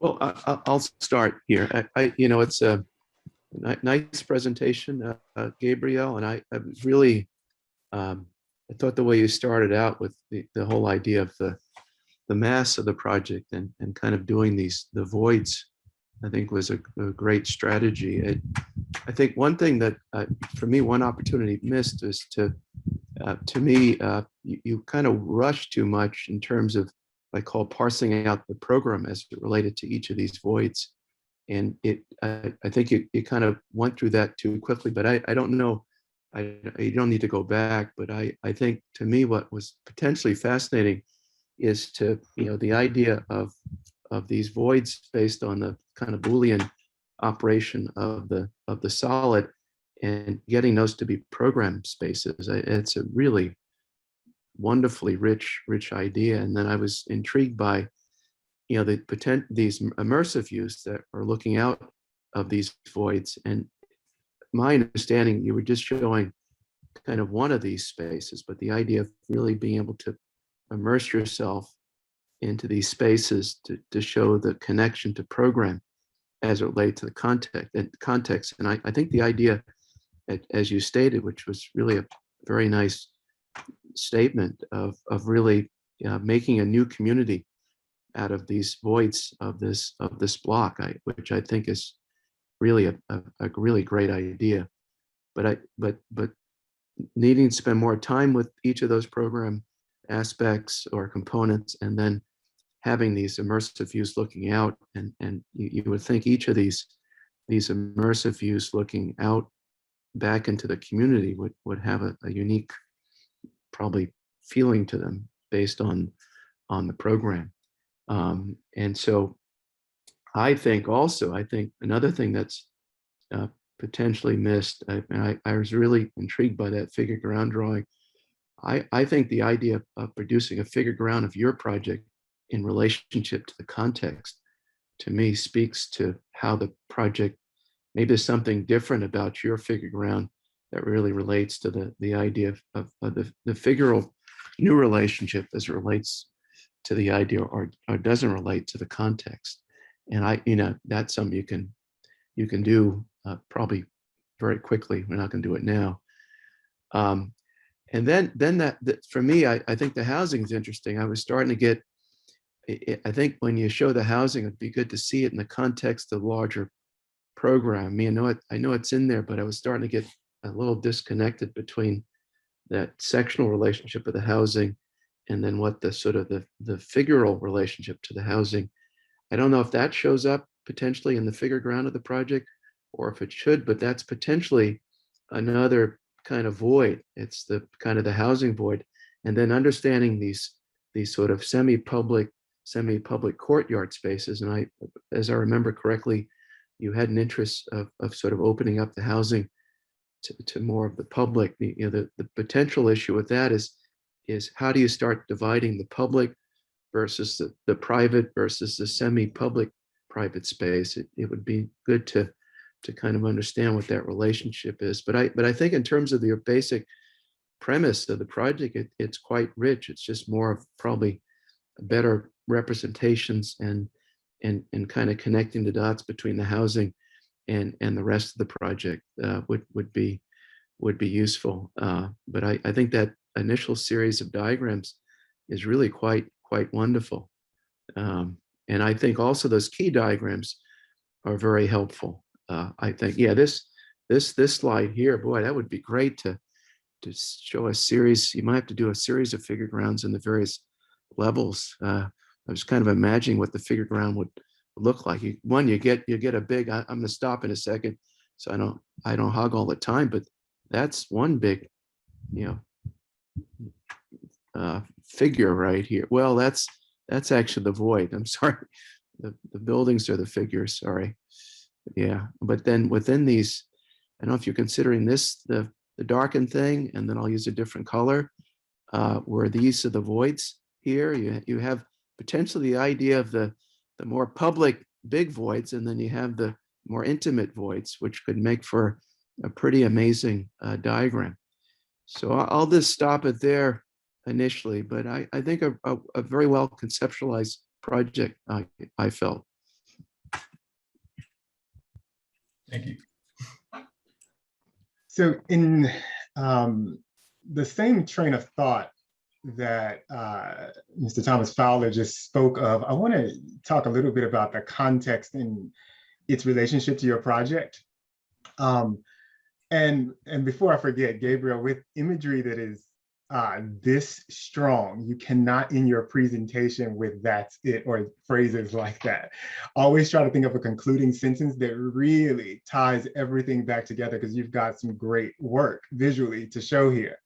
Well, I'll start here. It's a nice presentation, Gabriel, and I was really, I thought the way you started out with the whole idea of the mass of the project and kind of doing the voids, I think was a great strategy. I think one thing that, for me, one opportunity missed is to me, you kind of rush too much in terms of, I call parsing out the program as it related to each of these voids. And I think you kind of went through that too quickly, but I don't know, you don't need to go back, but I think to me, what was potentially fascinating is the idea of these voids based on the kind of Boolean operation of the solid and getting those to be program spaces. It's a really wonderfully rich idea. And then I was intrigued by, these immersive views that are looking out of these voids. And my understanding, you were just showing kind of one of these spaces, but the idea of really being able to immerse yourself into these spaces to show the connection to program as it relates to the context. And I think the idea, as you stated, which was really a very nice statement of really making a new community out of these voids of this block, which I think is really a really great idea. But needing to spend more time with each of those program aspects or components, and then having these immersive views looking out, and you would think each of these immersive views looking out back into the community would have a unique, probably, feeling to them based on the program. And so I think another thing that's potentially missed, I was really intrigued by that figure ground drawing. I think the idea of producing a figure ground of your project in relationship to the context, to me, speaks to how the project, maybe there's something different about your figure ground that really relates to the idea of the figural new relationship as it relates to the idea, or doesn't relate to the context. And that's something you can do probably very quickly. We're not going to do it now. And then that for me, I think the housing is interesting. I was starting to get, I think when you show the housing, it'd be good to see it in the context of the larger program. I know it's in there, but I was starting to get a little disconnected between that sectional relationship of the housing and then what the sort of the figural relationship to the housing. I don't know if that shows up potentially in the figure ground of the project, or if it should, but that's potentially another kind of void. It's the kind of the housing void. And then understanding these sort of semi-public courtyard spaces. And as I remember correctly, you had an interest of sort of opening up the housing to more of the public. The potential issue with that is how do you start dividing the public versus the private versus the semi-public private space? It would be good to kind of understand what that relationship is. But I think in terms of your basic premise of the project, it's quite rich. It's just more of probably better representations and kind of connecting the dots between the housing and the rest of the project would be useful. But I think that initial series of diagrams is really quite wonderful. And I think also those key diagrams are very helpful. I think, yeah, this slide here, boy, that would be great to show a series. You might have to do a series of figure grounds in the various levels. I was kind of imagining what the figure ground would look like. You get a big, I'm going to stop in a second so I don't hog all the time, but that's one big, figure right here. Well, that's actually the void. I'm sorry. The buildings are the figures, sorry. Yeah, but then within these, I don't know if you're considering this the darkened thing, and then I'll use a different color, where these are the voids here. You have potentially the idea of the more public big voids, and then you have the more intimate voids, which could make for a pretty amazing diagram. So I'll just stop it there initially, but I think a very well conceptualized project, I felt. Thank you. So in the same train of thought that Mr. Thomas Fowler just spoke of, I want to talk a little bit about the context and its relationship to your project. And before I forget, Gabriel, with imagery that is this strong, you cannot end your presentation with "that's it" or phrases like that. Always try to think of a concluding sentence that really ties everything back together, because you've got some great work visually to show here.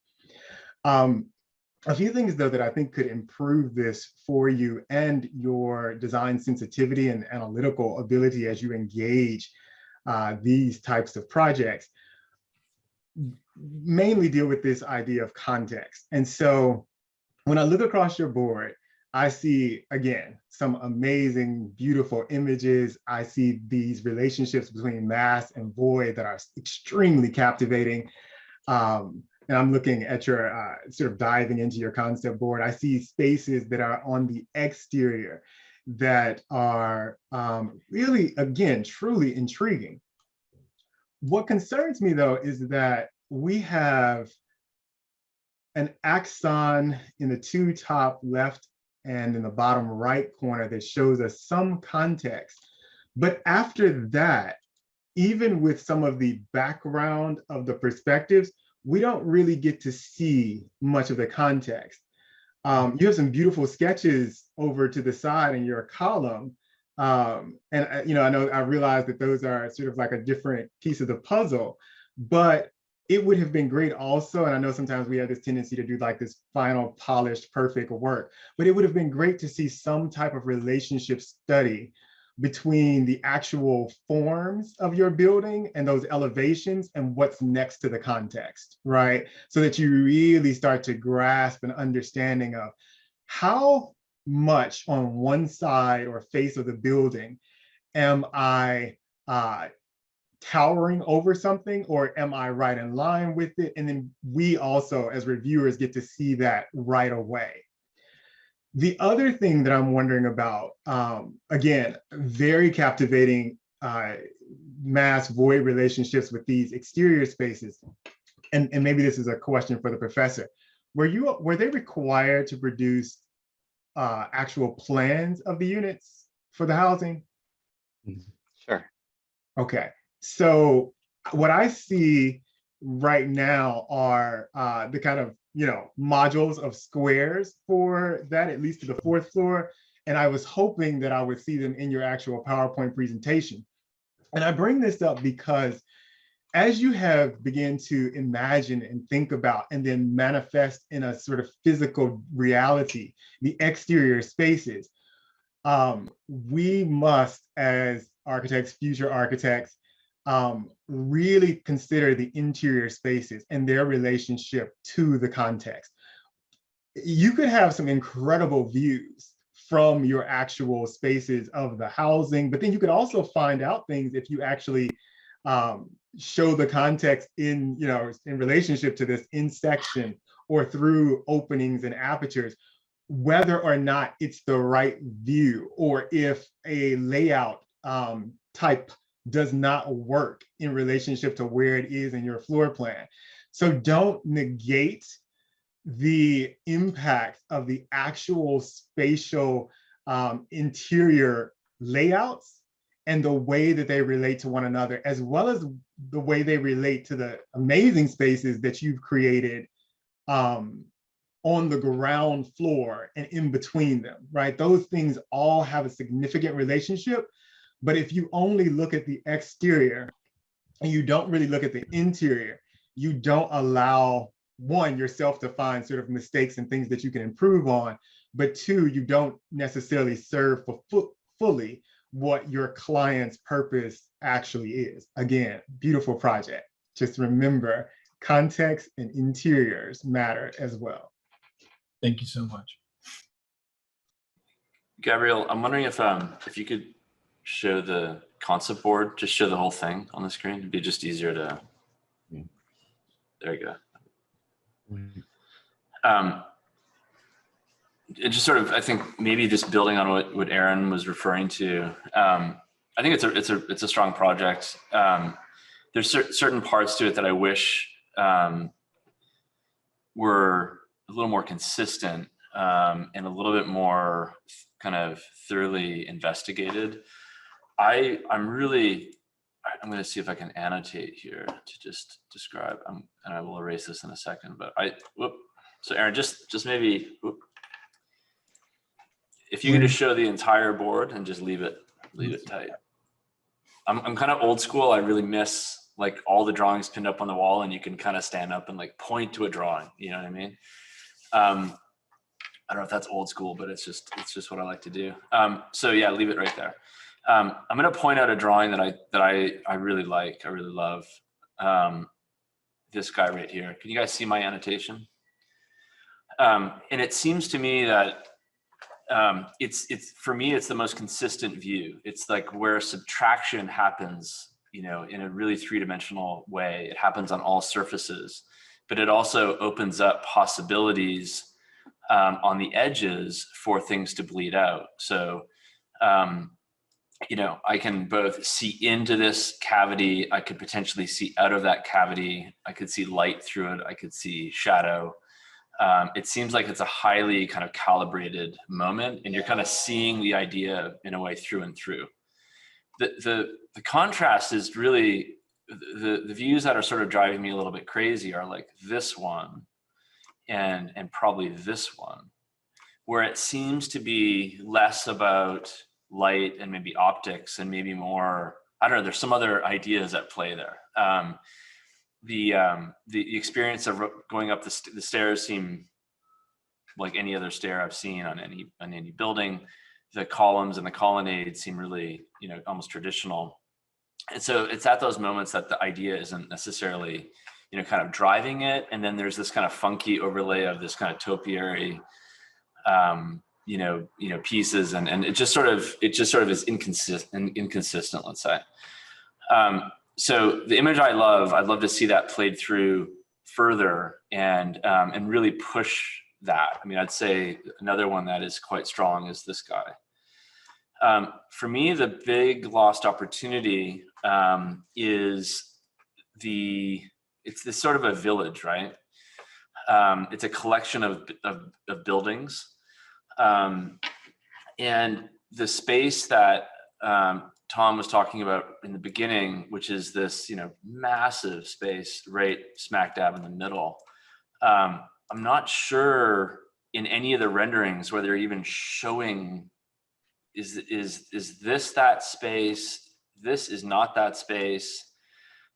A few things though that I think could improve this for you and your design sensitivity and analytical ability as you engage these types of projects mainly deal with this idea of context. And so when I look across your board, I see, again, some amazing, beautiful images. I see these relationships between mass and void that are extremely captivating. And I'm looking at your sort of diving into your concept board. I see spaces that are on the exterior that are really, again, truly intriguing. What concerns me though is that we have an axon in the two top left and in the bottom right corner that shows us some context. But after that, even with some of the background of the perspectives, we don't really get to see much of the context. You have some beautiful sketches over to the side in your column. And you know, I realize that those are sort of like a different piece of the puzzle, but it would have been great also, and I know sometimes we have this tendency to do like this final polished, perfect work, but it would have been great to see some type of relationship study between the actual forms of your building and those elevations and what's next to the context, right? So that you really start to grasp an understanding of how much on one side or face of the building am I towering over something, or am I right in line with it? And then we also, as reviewers, get to see that right away. The other thing that I'm wondering about, again, very captivating mass void relationships with these exterior spaces. And maybe this is a question for the professor. Were they required to produce actual plans of the units for the housing? Sure. Okay. So what I see right now are the kind of, you know, modules of squares for that, at least to the fourth floor. And I was hoping that I would see them in your actual PowerPoint presentation. And I bring this up because as you have begun to imagine and think about and then manifest in a sort of physical reality, the exterior spaces, we must, as architects, future architects, really consider the interior spaces and their relationship to the context. You could have some incredible views from your actual spaces of the housing, but then you could also find out things if you actually show the context in, you know, in relationship to this in section or through openings and apertures, whether or not it's the right view, or if a layout type does not work in relationship to where it is in your floor plan. So don't negate the impact of the actual spatial interior layouts and the way that they relate to one another, as well as the way they relate to the amazing spaces that you've created on the ground floor and in between them, right? Those things all have a significant relationship. But if you only look at the exterior and you don't really look at the interior, you don't allow, one, yourself to find sort of mistakes and things that you can improve on, but two, you don't necessarily serve for fully what your client's purpose actually is. Again, beautiful project. Just remember, context and interiors matter as well. Thank you so much. Gabriel, I'm wondering if you could show the concept board, just show the whole thing on the screen. It'd be just easier to, there you go. It just sort of, I think maybe just building on what Aaron was referring to, I think it's a strong project. There's certain parts to it that I wish were a little more consistent and a little bit more kind of thoroughly investigated. I'm going to see if I can annotate here to just describe. And I will erase this in a second. But so Aaron, just maybe if you could just show the entire board and just leave it tight. I'm kind of old school. I really miss like all the drawings pinned up on the wall, and you can kind of stand up and like point to a drawing. You know what I mean? I don't know if that's old school, but it's just what I like to do. So yeah, leave it right there. I'm going to point out a drawing that I really like. I really love this guy right here. Can you guys see my annotation? And it seems to me that it's for me, it's the most consistent view. It's like where subtraction happens, you know, in a really three-dimensional way. It happens on all surfaces, but it also opens up possibilities on the edges for things to bleed out. So, you know, I can both see into this cavity. I could potentially see out of that cavity. I could see light through it. I could see shadow. It seems like it's a highly kind of calibrated moment, and you're kind of seeing the idea in a way through and through. The contrast is really the views that are sort of driving me a little bit crazy are like this one and probably this one, where it seems to be less about light and maybe optics and maybe more, I don't know, there's some other ideas at play there. The experience of going up the stairs seem like any other stair I've seen on any building. The columns and the colonnade seem really, you know, almost traditional. And so it's at those moments that the idea isn't necessarily, you know, kind of driving it. And then there's this kind of funky overlay of this kind of topiary, you know, pieces, and it just sort of is inconsistent, let's say. So the image I'd love to see that played through further and really push that. I mean, I'd say another one that is quite strong is this guy. For me, the big lost opportunity is it's this sort of a village, right? It's a collection of buildings. And the space that Tom was talking about in the beginning, which is this, you know, massive space right smack dab in the middle. I'm not sure in any of the renderings where they're even showing, is this that space? This is not that space.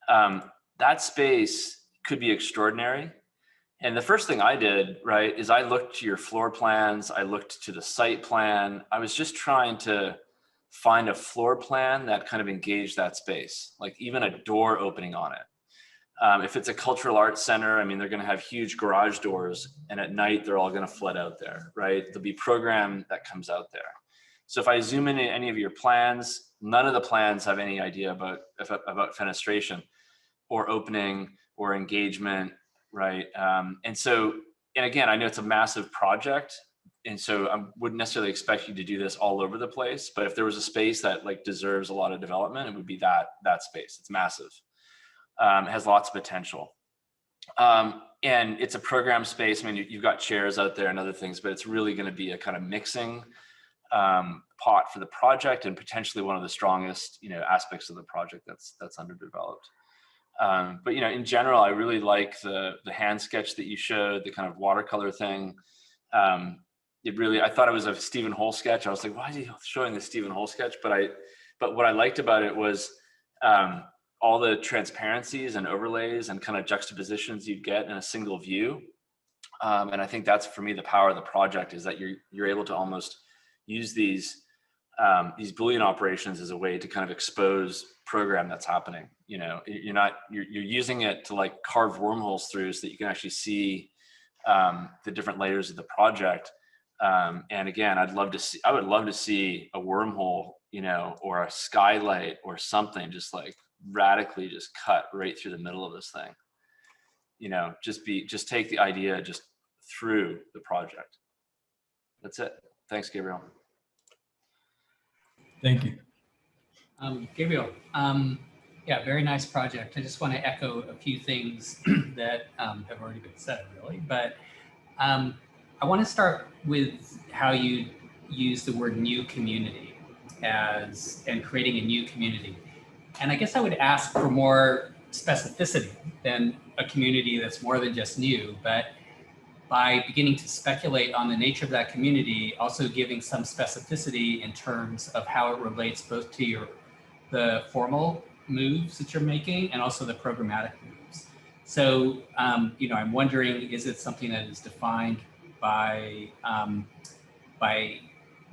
That space could be extraordinary. And the first thing I did, right, is I looked to your floor plans. I looked to the site plan. I was just trying to find a floor plan that kind of engaged that space, like even a door opening on it. If it's a cultural arts center, I mean, they're going to have huge garage doors, and at night they're all going to flood out there, right? There'll be program that comes out there. So if I zoom in any of your plans, none of the plans have any idea about fenestration or opening or engagement, right? And again, I know it's a massive project, and so I wouldn't necessarily expect you to do this all over the place, but if there was a space that like deserves a lot of development, it would be that space. It's massive. It has lots of potential. And it's a program space. I mean, you've got chairs out there and other things, but it's really going to be a kind of mixing pot for the project, and potentially one of the strongest, you know, aspects of the project that's underdeveloped. But, you know, in general, I really like the hand sketch that you showed, the kind of watercolor thing. I thought it was a Stephen Hole sketch. I was like, why is he showing the Stephen Hole sketch? But what I liked about it was all the transparencies and overlays and kind of juxtapositions you'd get in a single view. And I think that's, for me, the power of the project, is that you're able to almost use these Boolean operations as a way to kind of expose program that's happening. You know, you're using it to like carve wormholes through so that you can actually see the different layers of the project. And again, I would love to see a wormhole, you know, or a skylight or something just like radically just cut right through the middle of this thing. You know, just take the idea just through the project. That's it. Thanks, Gabriel. Thank you. Gabriel, yeah, very nice project. I just want to echo a few things that have already been said, really. But I want to start with how you use the word new community and creating a new community. And I guess I would ask for more specificity than a community that's more than just new, but by beginning to speculate on the nature of that community, also giving some specificity in terms of how it relates both to the formal moves that you're making and also the programmatic moves. So, I'm wondering, is it something that is defined by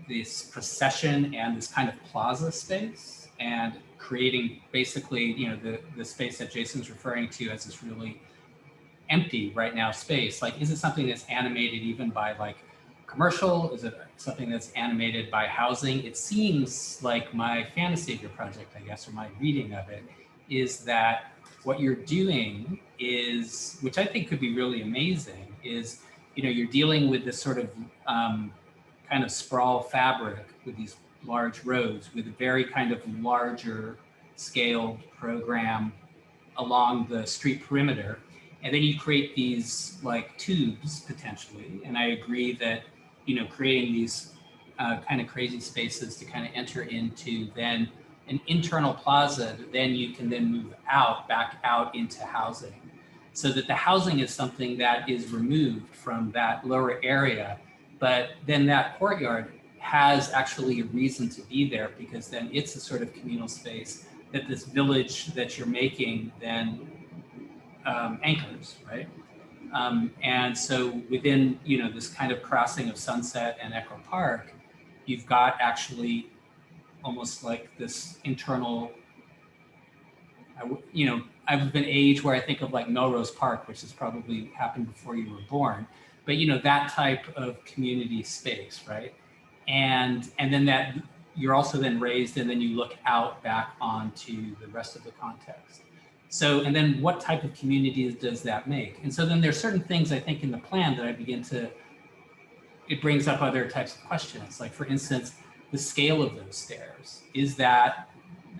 this procession and this kind of plaza space and creating basically, the space that Jason's referring to as this really empty right now space? Like, is it something that's animated even by like commercial? Is it something that's animated by housing? It seems like my fantasy of your project, I guess, or my reading of it, is that what you're doing is, which I think could be really amazing, is, you're dealing with this sort of kind of sprawl fabric with these large roads with a very kind of larger scaled program along the street perimeter. And then you create these like tubes potentially. And I agree that, creating these kind of crazy spaces to kind of enter into then an internal plaza that then you can then move back out into housing. So that the housing is something that is removed from that lower area, but then that courtyard has actually a reason to be there because then it's a sort of communal space that this village that you're making then anchors, right? And so within, this kind of crossing of Sunset and Echo Park, you've got actually almost like this internal, I was of an age where I think of like Melrose Park, which has probably happened before you were born, but that type of community space, right? And then that you're also then raised and then you look out back onto the rest of the context. So, and then what type of communities does that make? And so then there's certain things I think in the plan that I begin to, it brings up other types of questions. Like for instance, the scale of those stairs, is that,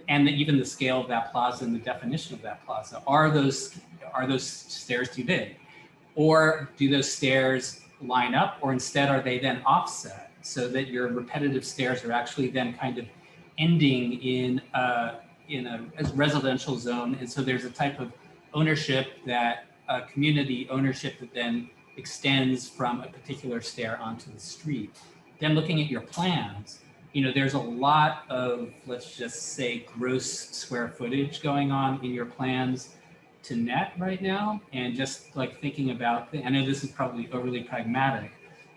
and even the scale of that plaza and the definition of that plaza, are those stairs too big? Or do those stairs line up, or instead are they then offset so that your repetitive stairs are actually then kind of ending in a residential zone? And so there's a type of ownership community ownership that then extends from a particular stair onto the street. Then looking at your plans, there's a lot of, let's just say, gross square footage going on in your plans to net right now. And just like thinking about, I know this is probably overly pragmatic,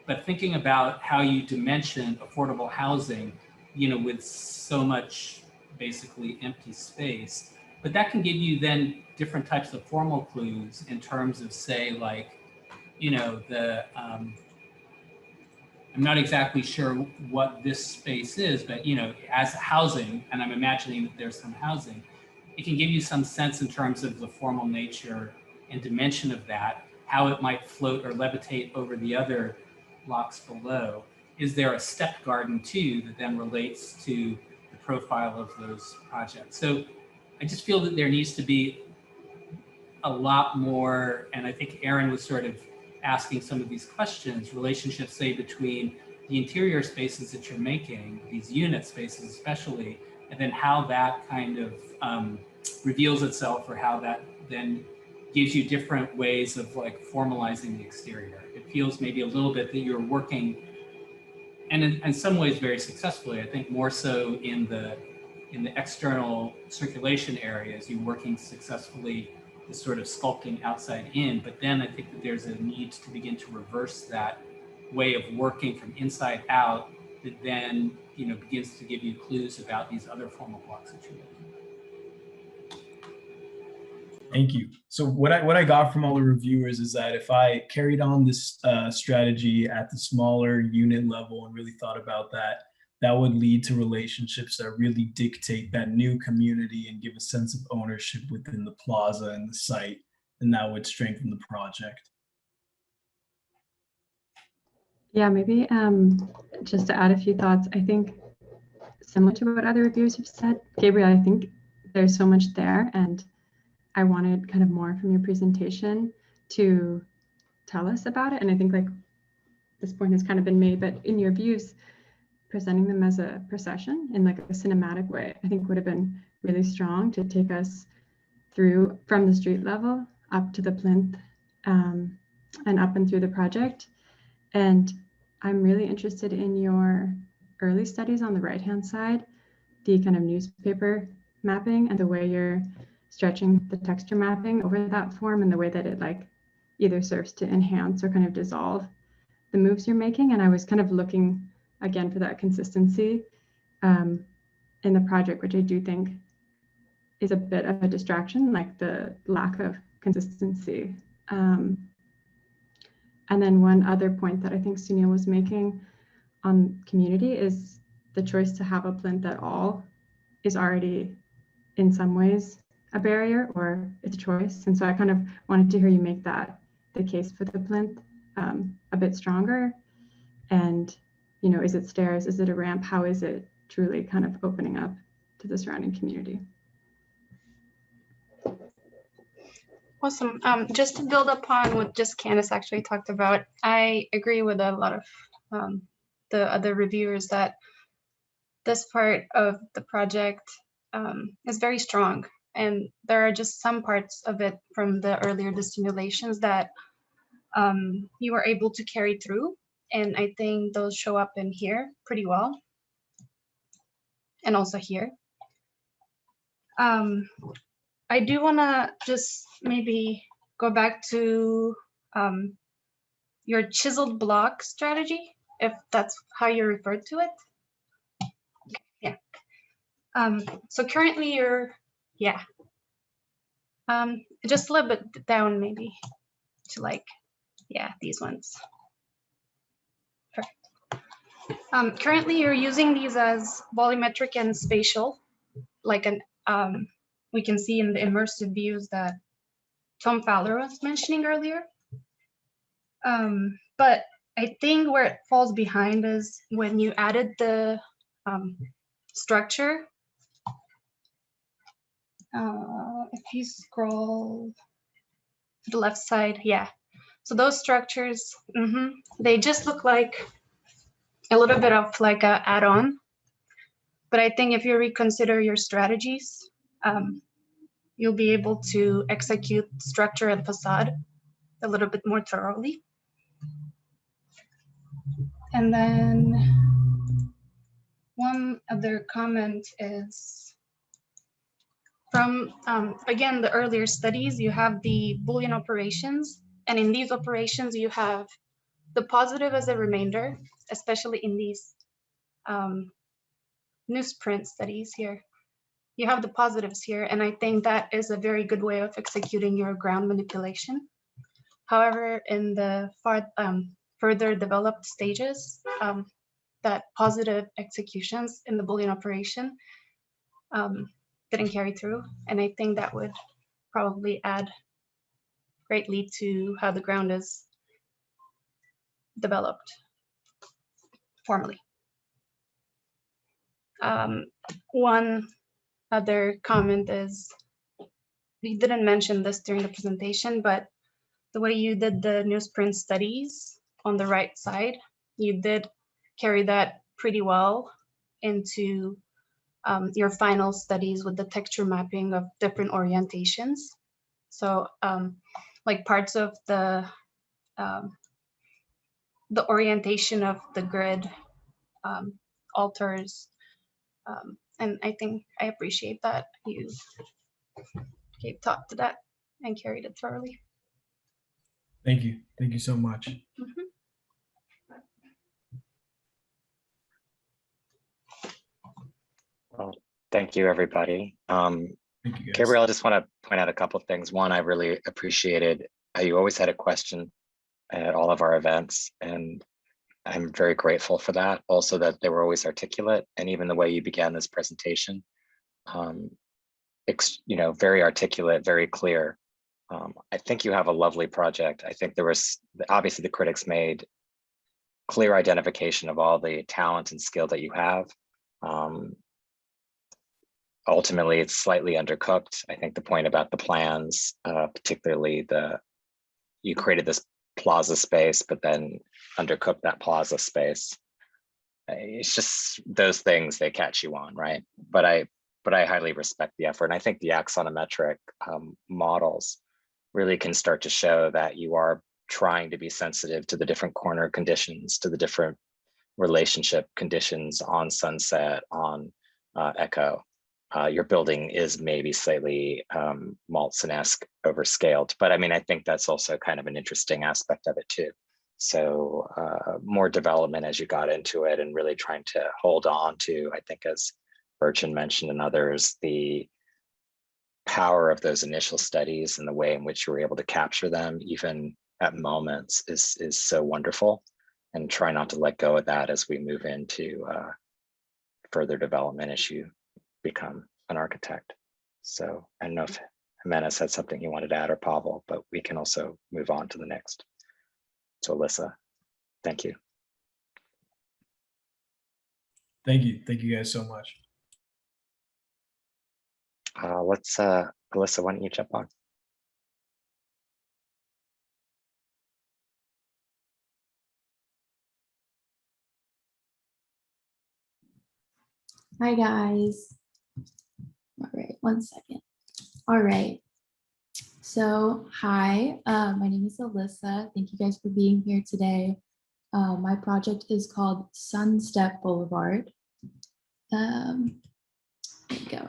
but thinking about how you dimension affordable housing, with so much basically empty space, but that can give you then different types of formal clues in terms of, say, like, I'm not exactly sure what this space is, but as housing, and I'm imagining that there's some housing, it can give you some sense in terms of the formal nature and dimension of that, how it might float or levitate over the other blocks below. Is there a step garden too that then relates to the profile of those projects? So I just feel that there needs to be a lot more, and I think Aaron was sort of asking some of these questions, relationships, say, between the interior spaces that you're making, these unit spaces especially, and then how that kind of reveals itself, or how that then gives you different ways of like formalizing the exterior. It feels maybe a little bit that you're working, and in some ways very successfully, I think more so in the external circulation areas, you're working successfully the sort of sculpting outside in, but then I think that there's a need to begin to reverse that way of working from inside out that then, begins to give you clues about these other formal blocks that you're making. Thank you. So what I got from all the reviewers is that if I carried on this strategy at the smaller unit level and really thought about that, that would lead to relationships that really dictate that new community and give a sense of ownership within the plaza and the site, and that would strengthen the project. Yeah, maybe just to add a few thoughts, I think similar to what other reviewers have said. Gabriel, I think there's so much there, and I wanted kind of more from your presentation to tell us about it. And I think like this point has kind of been made, but in your views, presenting them as a procession in like a cinematic way, I think would have been really strong to take us through from the street level up to the plinth and up and through the project. And I'm really interested in your early studies on the right-hand side, the kind of newspaper mapping and the way you're stretching the texture mapping over that form and the way that it like either serves to enhance or kind of dissolve the moves you're making. And I was kind of looking again for that consistency in the project, which I do think is a bit of a distraction, like the lack of consistency. And then one other point that I think Sunil was making on community is the choice to have a plinth at all is already in some ways a barrier, or it's a choice. And so I kind of wanted to hear you make that the case for the plinth a bit stronger. And, you know, is it stairs? Is it a ramp? How is it truly kind of opening up to the surrounding community? Awesome. Just to build upon what just Candace actually talked about, I agree with a lot of the other reviewers that this part of the project is very strong. And there are just some parts of it from the earlier dissimulations that you were able to carry through. And I think those show up in here pretty well. And also here. I do want to just maybe go back to your chiseled block strategy, if that's how you referred to it. Okay, yeah. So currently you're, yeah. Just a little bit down maybe to like, yeah, these ones. Perfect. Currently you're using these as volumetric and spatial, like an, we can see in the immersive views that Tom Fowler was mentioning earlier. But I think where it falls behind is when you added the structure. If you scroll to the left side, yeah. So those structures, they just look like a little bit of like a add-on. But I think if you reconsider your strategies, you'll be able to execute structure and facade a little bit more thoroughly. And then one other comment is from, again, the earlier studies, you have the Boolean operations. And in these operations, you have the positive as a remainder, especially in these newsprint studies here. You have the positives here, and I think that is a very good way of executing your ground manipulation. However, in the further developed stages, that positive executions in the Boolean operation didn't carry through, and I think that would probably add greatly to how the ground is developed formally. One other comment is, we didn't mention this during the presentation, but the way you did the newsprint studies on the right side, you did carry that pretty well into your final studies with the texture mapping of different orientations. So like parts of the orientation of the grid alters. And I think I appreciate that you gave thought to that and carried it thoroughly. Thank you. Thank you so much. Well, thank you, everybody. Thank you, guys. Gabriel, I just want to point out a couple of things. One, I really appreciated how you always had a question at all of our events, and I'm very grateful for that. Also, that they were always articulate, and even the way you began this presentation, very articulate, very clear. I think you have a lovely project. I think there was, obviously the critics made clear identification of all the talent and skill that you have. Ultimately, it's slightly undercooked. I think the point about the plans, particularly you created this plaza space, but then undercooked that plaza space. It's just those things, they catch you on, right? But I highly respect the effort. And I think the axonometric models really can start to show that you are trying to be sensitive to the different corner conditions, to the different relationship conditions on Sunset, on Echo. Your building is maybe slightly Maltson-esque overscaled, but I mean, I think that's also kind of an interesting aspect of it too. So more development as you got into it, and really trying to hold on to, I think as Bertrand mentioned and others, the power of those initial studies and the way in which you were able to capture them, even at moments, is so wonderful. And try not to let go of that as we move into further development as you become an architect. So I don't know if Jimenez had something you wanted to add, or Pavel, but we can also move on to the next. So Alyssa, thank you. Thank you guys so much. Alyssa, why don't you jump on? Hi guys. All right, one second. All right. So hi, my name is Alyssa. Thank you guys for being here today. My project is called Sunstep Boulevard. There we go.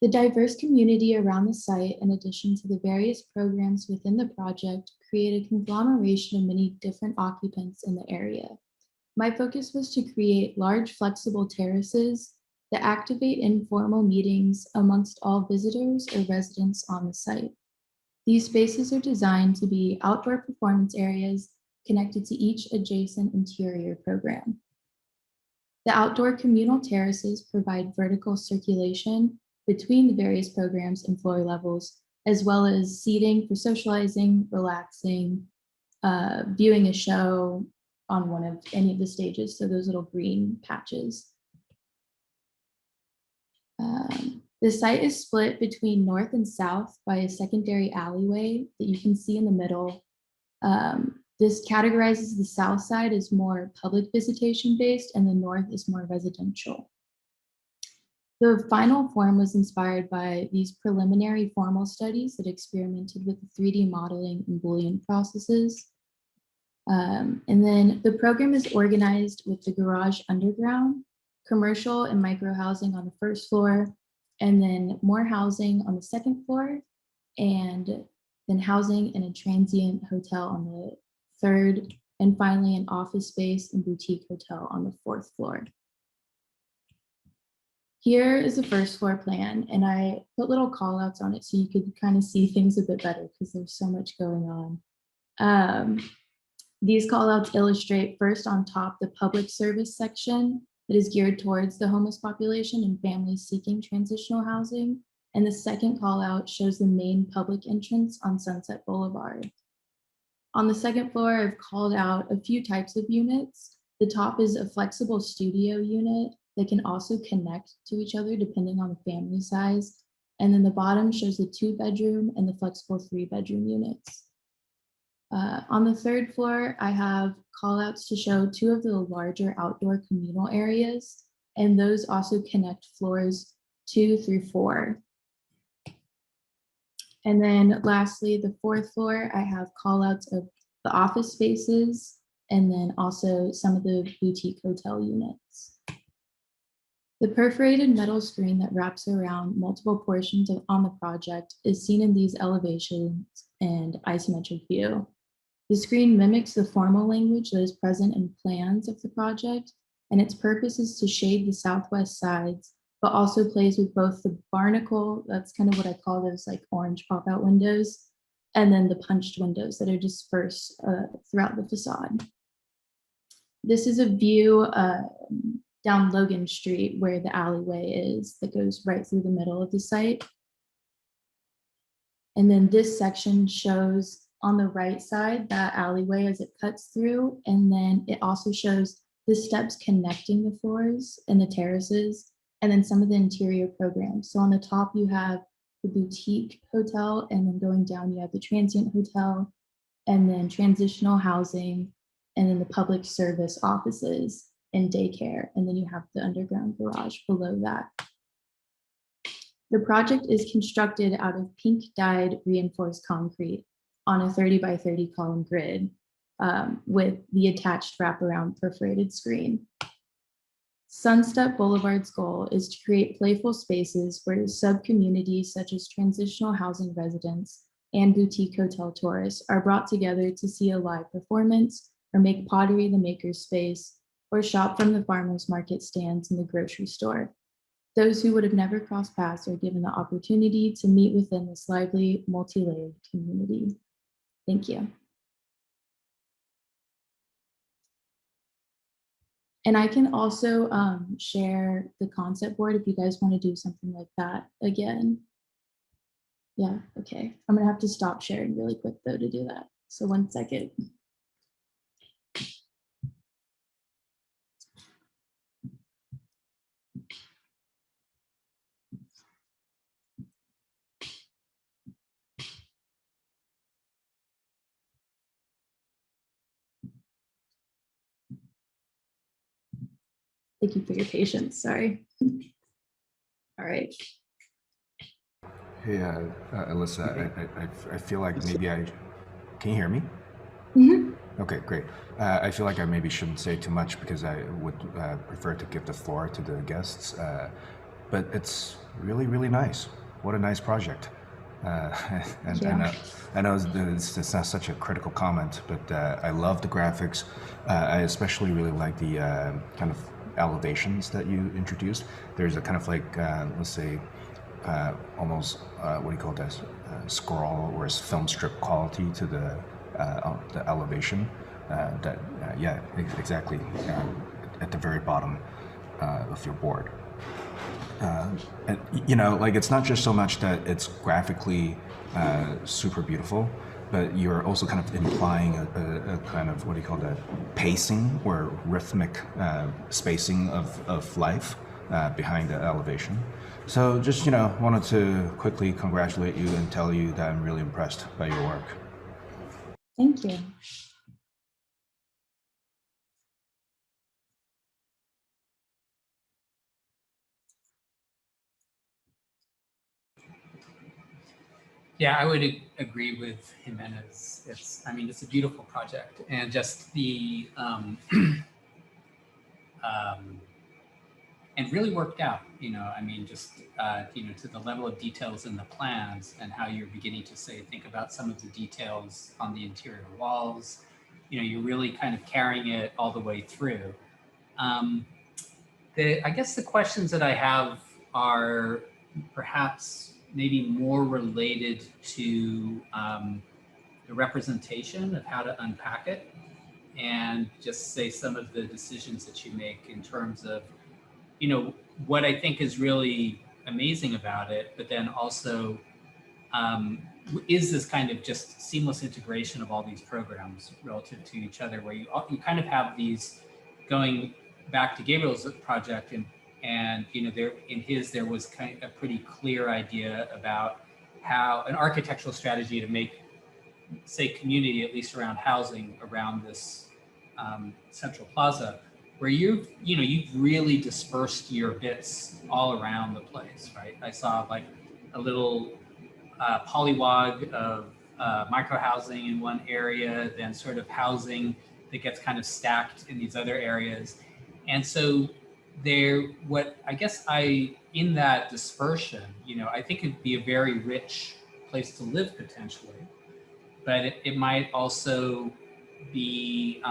The diverse community around the site, in addition to the various programs within the project, create a conglomeration of many different occupants in the area. My focus was to create large flexible terraces that activate informal meetings amongst all visitors or residents on the site. These spaces are designed to be outdoor performance areas connected to each adjacent interior program. The outdoor communal terraces provide vertical circulation between the various programs and floor levels, as well as seating for socializing, relaxing, viewing a show on one of any of the stages, so those little green patches. The site is split between north and south by a secondary alleyway that you can see in the middle. This categorizes the south side as more public visitation based, and the north is more residential. The final form was inspired by these preliminary formal studies that experimented with 3D modeling and Boolean processes. And then the program is organized with the garage underground, commercial and micro housing on the first floor, and then more housing on the second floor, and then housing in a transient hotel on the third, and finally an office space and boutique hotel on the fourth floor. Here is the first floor plan, and I put little call outs on it so you could kind of see things a bit better because there's so much going on. These call outs illustrate first on top the public service section that is geared towards the homeless population and families seeking transitional housing. And the second call out shows the main public entrance on Sunset Boulevard. On the second floor, I've called out a few types of units. The top is a flexible studio unit that can also connect to each other depending on the family size. And then the bottom shows the 2-bedroom and the flexible 3-bedroom units. On the third floor, I have call outs to show 2 of the larger outdoor communal areas, and those also connect floors 2 through 4. And then lastly, the fourth floor, I have call outs of the office spaces, and then also some of the boutique hotel units. The perforated metal screen that wraps around multiple portions on the project is seen in these elevations and isometric view. The screen mimics the formal language that is present in plans of the project, and its purpose is to shade the southwest sides, but also plays with both the barnacle, that's kind of what I call those like orange pop-out windows, and then the punched windows that are dispersed throughout the facade. This is a view down Logan Street where the alleyway is that goes right through the middle of the site. And then this section shows on the right side that alleyway as it cuts through, and then it also shows the steps connecting the floors and the terraces, and then some of the interior programs. So on the top, you have the boutique hotel, and then going down, you have the transient hotel, and then transitional housing, and then the public service offices and daycare. And then you have the underground garage below that. The project is constructed out of pink dyed reinforced concrete on a 30 by 30 column grid with the attached wraparound perforated screen. Sunstep Boulevard's goal is to create playful spaces where sub-communities such as transitional housing residents and boutique hotel tourists are brought together to see a live performance or make pottery the maker's space or shop from the farmer's market stands in the grocery store. Those who would have never crossed paths are given the opportunity to meet within this lively, multi-layered community. Thank you. And I can also share the concept board if you guys want to do something like that again. Yeah, okay. I'm gonna have to stop sharing really quick though to do that. So 1 second. Thank you for your patience, sorry. All right. Hey, Alyssa, I feel like maybe can you hear me? Mhm. Okay, great. I feel like I maybe shouldn't say too much because I would prefer to give the floor to the guests, but it's really, really nice. What a nice project. And Yeah. I know it's not such a critical comment, but I love the graphics. I especially really like the kind of elevations that you introduced. There's a kind of like, let's say, almost what do you call this? Scroll or film strip quality to the elevation. Yeah, exactly. At the very bottom of your board. And you know, like it's not just so much that it's graphically super beautiful, but you're also kind of implying a kind of, what do you call that, pacing or rhythmic spacing of life behind the elevation. So just, you know, wanted to quickly congratulate you and tell you that I'm really impressed by your work. Thank you. Yeah, I would agree with Jimenez. It's a beautiful project, and just the and really worked out. To the level of details in the plans and how you're beginning to think about some of the details on the interior walls. You're really kind of carrying it all the way through. I guess the questions that I have are perhaps maybe more related to the representation of how to unpack it, and just say some of the decisions that you make in terms of, what I think is really amazing about it, but then also is this kind of just seamless integration of all these programs relative to each other, where you kind of have these going back to Gabriel's project, and there was kind of a pretty clear idea about how an architectural strategy to make, say, community, at least around housing, around this central plaza, where you've really dispersed your bits all around the place, right? I saw like a little polywog of micro housing in one area, then sort of housing that gets kind of stacked in these other areas. And so in that dispersion, I think it'd be a very rich place to live potentially, but it might also be,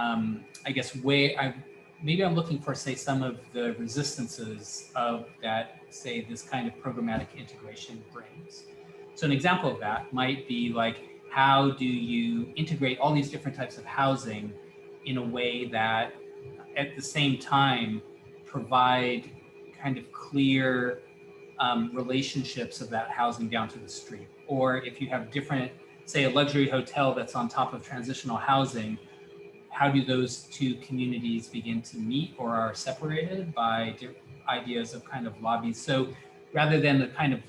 maybe I'm looking for, say, some of the resistances of that, say, this kind of programmatic integration brings. So an example of that might be like, how do you integrate all these different types of housing in a way that at the same time provide kind of clear relationships of that housing down to the street? Or if you have different, say, a luxury hotel that's on top of transitional housing, how do those two communities begin to meet or are separated by ideas of kind of lobbies? So rather than the kind of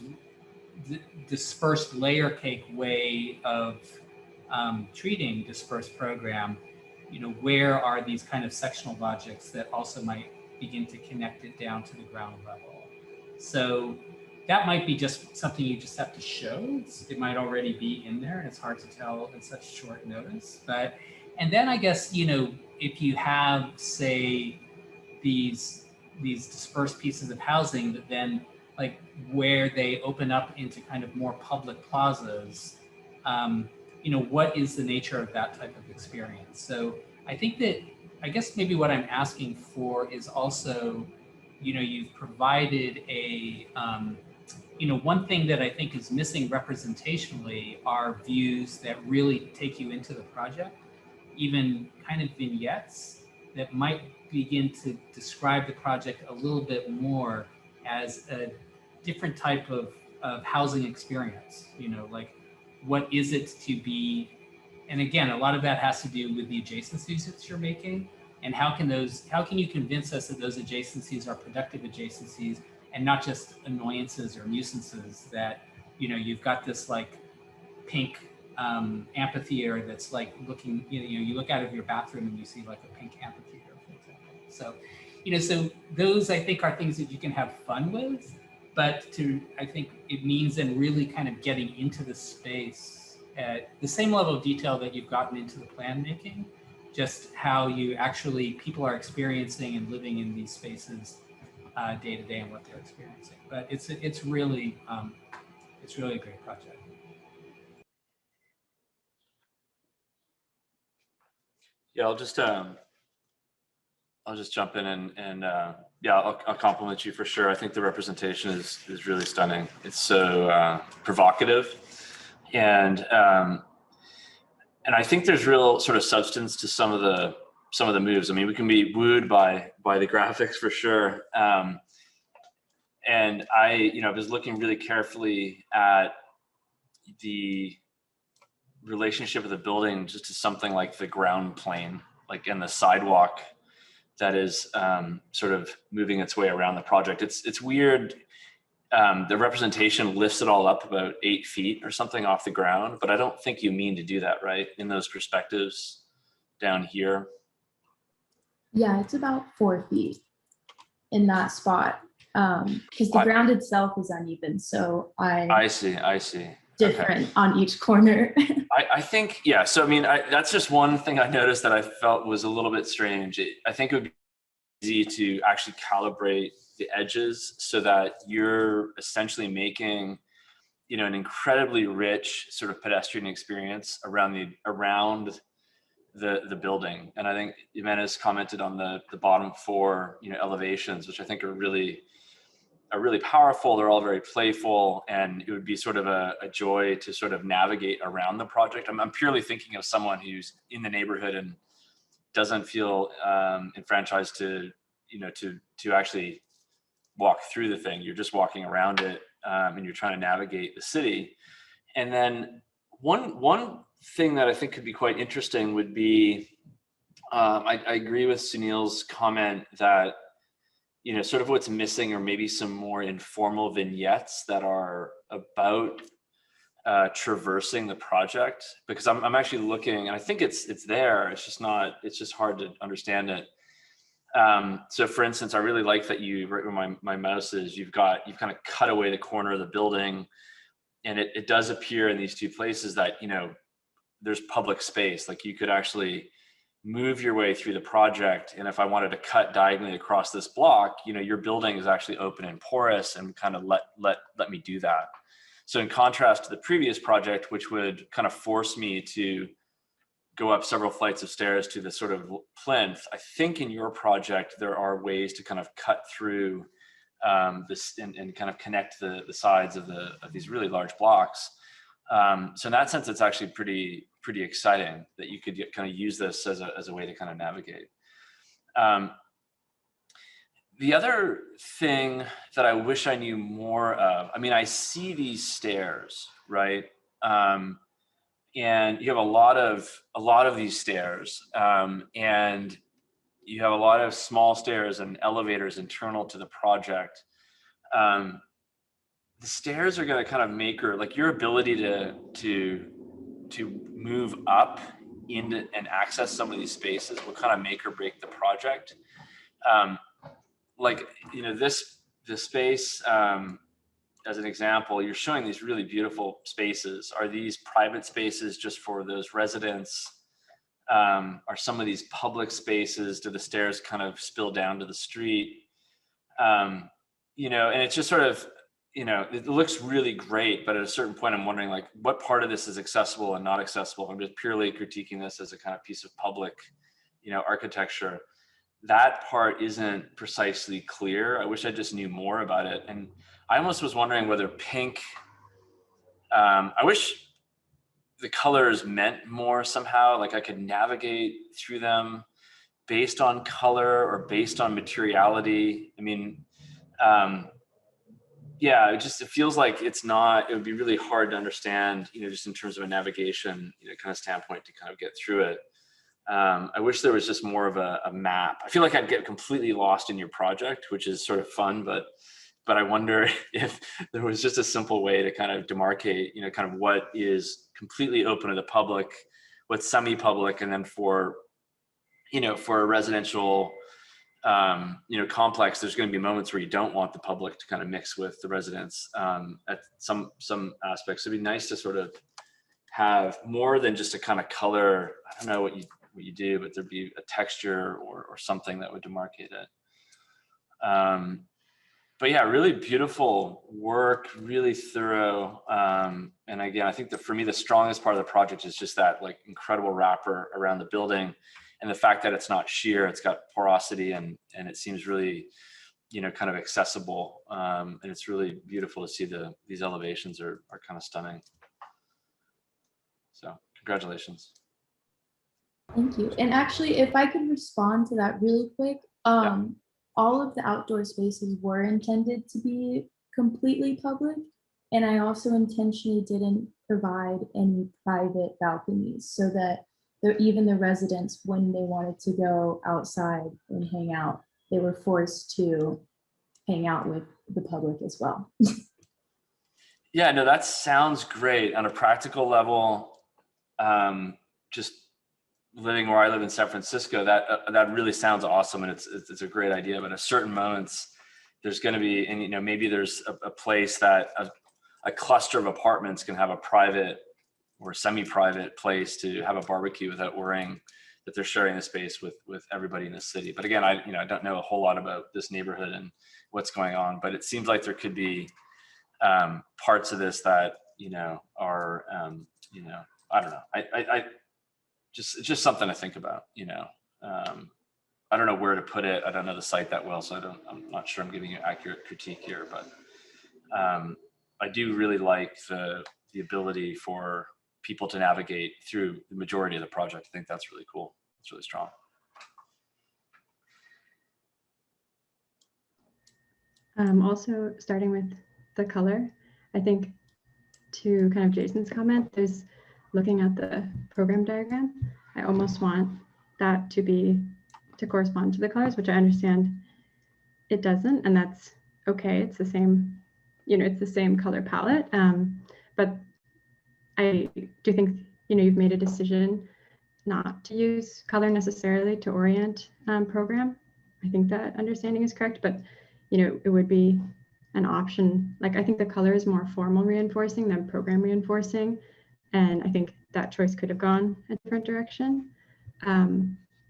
dispersed layer cake way of treating dispersed program, where are these kind of sectional logics that also might begin to connect it down to the ground level? So that might be just something you just have to show. It might already be in there, and it's hard to tell in such short notice. And then I guess, if you have, say, these dispersed pieces of housing that then, like, where they open up into kind of more public plazas, what is the nature of that type of experience? So I think that, I guess maybe what I'm asking for is also, you've provided a, one thing that I think is missing representationally are views that really take you into the project, even kind of vignettes that might begin to describe the project a little bit more as a different type of housing experience, like what is it to be, and again, a lot of that has to do with the adjacencies that you're making, and how can you convince us that those adjacencies are productive adjacencies and not just annoyances or nuisances that, you've got this like pink amphitheater that's like looking, you look out of your bathroom and you see like a pink amphitheater, for example. So, so those I think are things that you can have fun with, but I think it means then really kind of getting into the space at the same level of detail that you've gotten into the plan making, just how people are experiencing and living in these spaces day to day and what they're experiencing. But it's really a great project. Yeah, I'll just jump in and yeah, I'll compliment you for sure. I think the representation is really stunning. It's so provocative, and I think there's real sort of substance to some of the moves. I mean, we can be wooed by the graphics for sure. And I was looking really carefully at the relationship of the building just to something like the ground plane, like in the sidewalk that is sort of moving its way around the project. It's weird. The representation lifts it all up about 8 feet or something off the ground, but I don't think you mean to do that, right? In those perspectives down here. Yeah, it's about 4 feet in that spot because the ground itself is uneven. So I see. Different on each corner. I think, yeah. So, I mean, that's just one thing I noticed that I felt was a little bit strange. I think it would be easy to actually calibrate the edges so that you're essentially making, an incredibly rich sort of pedestrian experience around the building. And I think Jimenez commented on the bottom 4, elevations, which I think are really powerful. They're all very playful, and it would be sort of a joy to sort of navigate around the project. I'm purely thinking of someone who's in the neighborhood and doesn't feel enfranchised to actually walk through the thing. You're just walking around it, and you're trying to navigate the city. And then one thing that I think could be quite interesting would be, I agree with Sunil's comment that sort of what's missing, or maybe some more informal vignettes that are about traversing the project, because I'm actually looking, and I think it's there. It's just hard to understand it. So for instance, I really like that right where my mouse is, you've kind of cut away the corner of the building, and it does appear in these 2 places that, there's public space. Like you could actually move your way through the project. And if I wanted to cut diagonally across this block, your building is actually open and porous and kind of let me do that. So in contrast to the previous project, which would kind of force me to go up several flights of stairs to the sort of plinth, I think in your project, there are ways to kind of cut through this and kind of connect the sides of these really large blocks. So in that sense, it's actually pretty exciting that you could kind of use this as a way to kind of navigate. The other thing that I wish I knew more of, I mean, I see these stairs, right? and you have a lot of these stairs, and you have a lot of small stairs and elevators internal to the project. The stairs are going to kind of make or like your ability to move up into and access some of these spaces will kind of make or break the project. Like, you know, this space, as an example, you're showing these really beautiful spaces. Are these private spaces just for those residents? Are some of these public spaces? Do the stairs kind of spill down to the street? You know, and it's just sort of, you know, it looks really great, but at a certain point, I'm wondering, like, what part of this is accessible and not accessible? I'm just purely critiquing this as a kind of piece of public, you know, architecture. That part isn't precisely clear. I wish I just knew more about it. And I almost was wondering whether pink, I wish the colors meant more somehow, like I could navigate through them based on color or based on materiality. I mean, yeah, it feels like it would be really hard to understand, you know, just in terms of a navigation, you know, kind of standpoint to kind of get through it. I wish there was just more of a map. I feel like I'd get completely lost in your project, which is sort of fun, but I wonder if there was just a simple way to kind of demarcate, you know, kind of what is completely open to the public, what's semi-public, and then for, you know, for a residential, you know, complex, there's going to be moments where you don't want the public to kind of mix with the residents at some aspects. It'd be nice to sort of have more than just a kind of color. I don't know what you do, but there'd be a texture or something that would demarcate it. But yeah, really beautiful work, really thorough. And again, I think that for me, the strongest part of the project is just that like incredible wrapper around the building, and the fact that it's not sheer, it's got porosity, and it seems really, you know, kind of accessible. And it's really beautiful to see these elevations are kind of stunning. So congratulations. Thank you. And actually, if I could respond to that really quick, Yeah. all of the outdoor spaces were intended to be completely public. And I also intentionally didn't provide any private balconies so that even the residents, when they wanted to go outside and hang out, they were forced to hang out with the public as well. Yeah, no, that sounds great on a practical level. Just living where I live in San Francisco, that really sounds awesome, and it's a great idea. But at certain moments, there's going to be, and you know, maybe there's a place that a cluster of apartments can have a private or semi-private place to have a barbecue without worrying that they're sharing the space with everybody in the city. But again, I don't know a whole lot about this neighborhood and what's going on, but it seems like there could be parts of this that, you know, are, you know, I don't know. It's just something to think about, you know. I don't know where to put it. I don't know the site that well, so I'm not sure I'm giving you accurate critique here, but I do really like the ability for people to navigate through the majority of the project. I think that's really cool. It's really strong. Also, starting with the color, I think to kind of Jason's comment, there's looking at the program diagram, I almost want that to correspond to the colors, which I understand it doesn't, and that's okay. It's the same, you know, it's the same color palette. But I do think, you know, you've made a decision not to use color necessarily to orient program. I think that understanding is correct, but, you know, it would be an option. Like, I think the color is more formal reinforcing than program reinforcing. And I think that choice could have gone a different direction.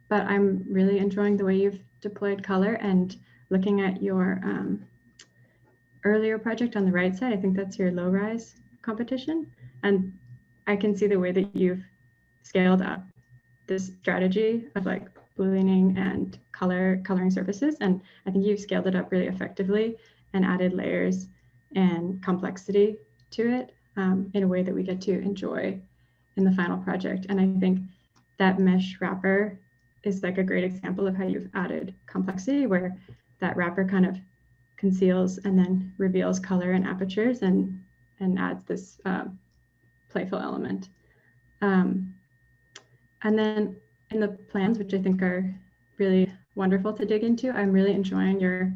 But I'm really enjoying the way you've deployed color, and looking at your earlier project on the right side, I think that's your low rise competition. And I can see the way that you've scaled up this strategy of like ballooning and coloring surfaces. And I think you've scaled it up really effectively and added layers and complexity to it in a way that we get to enjoy in the final project. And I think that mesh wrapper is like a great example of how you've added complexity, where that wrapper kind of conceals and then reveals color and apertures and adds this playful element. And then in the plans, which I think are really wonderful to dig into, I'm really enjoying your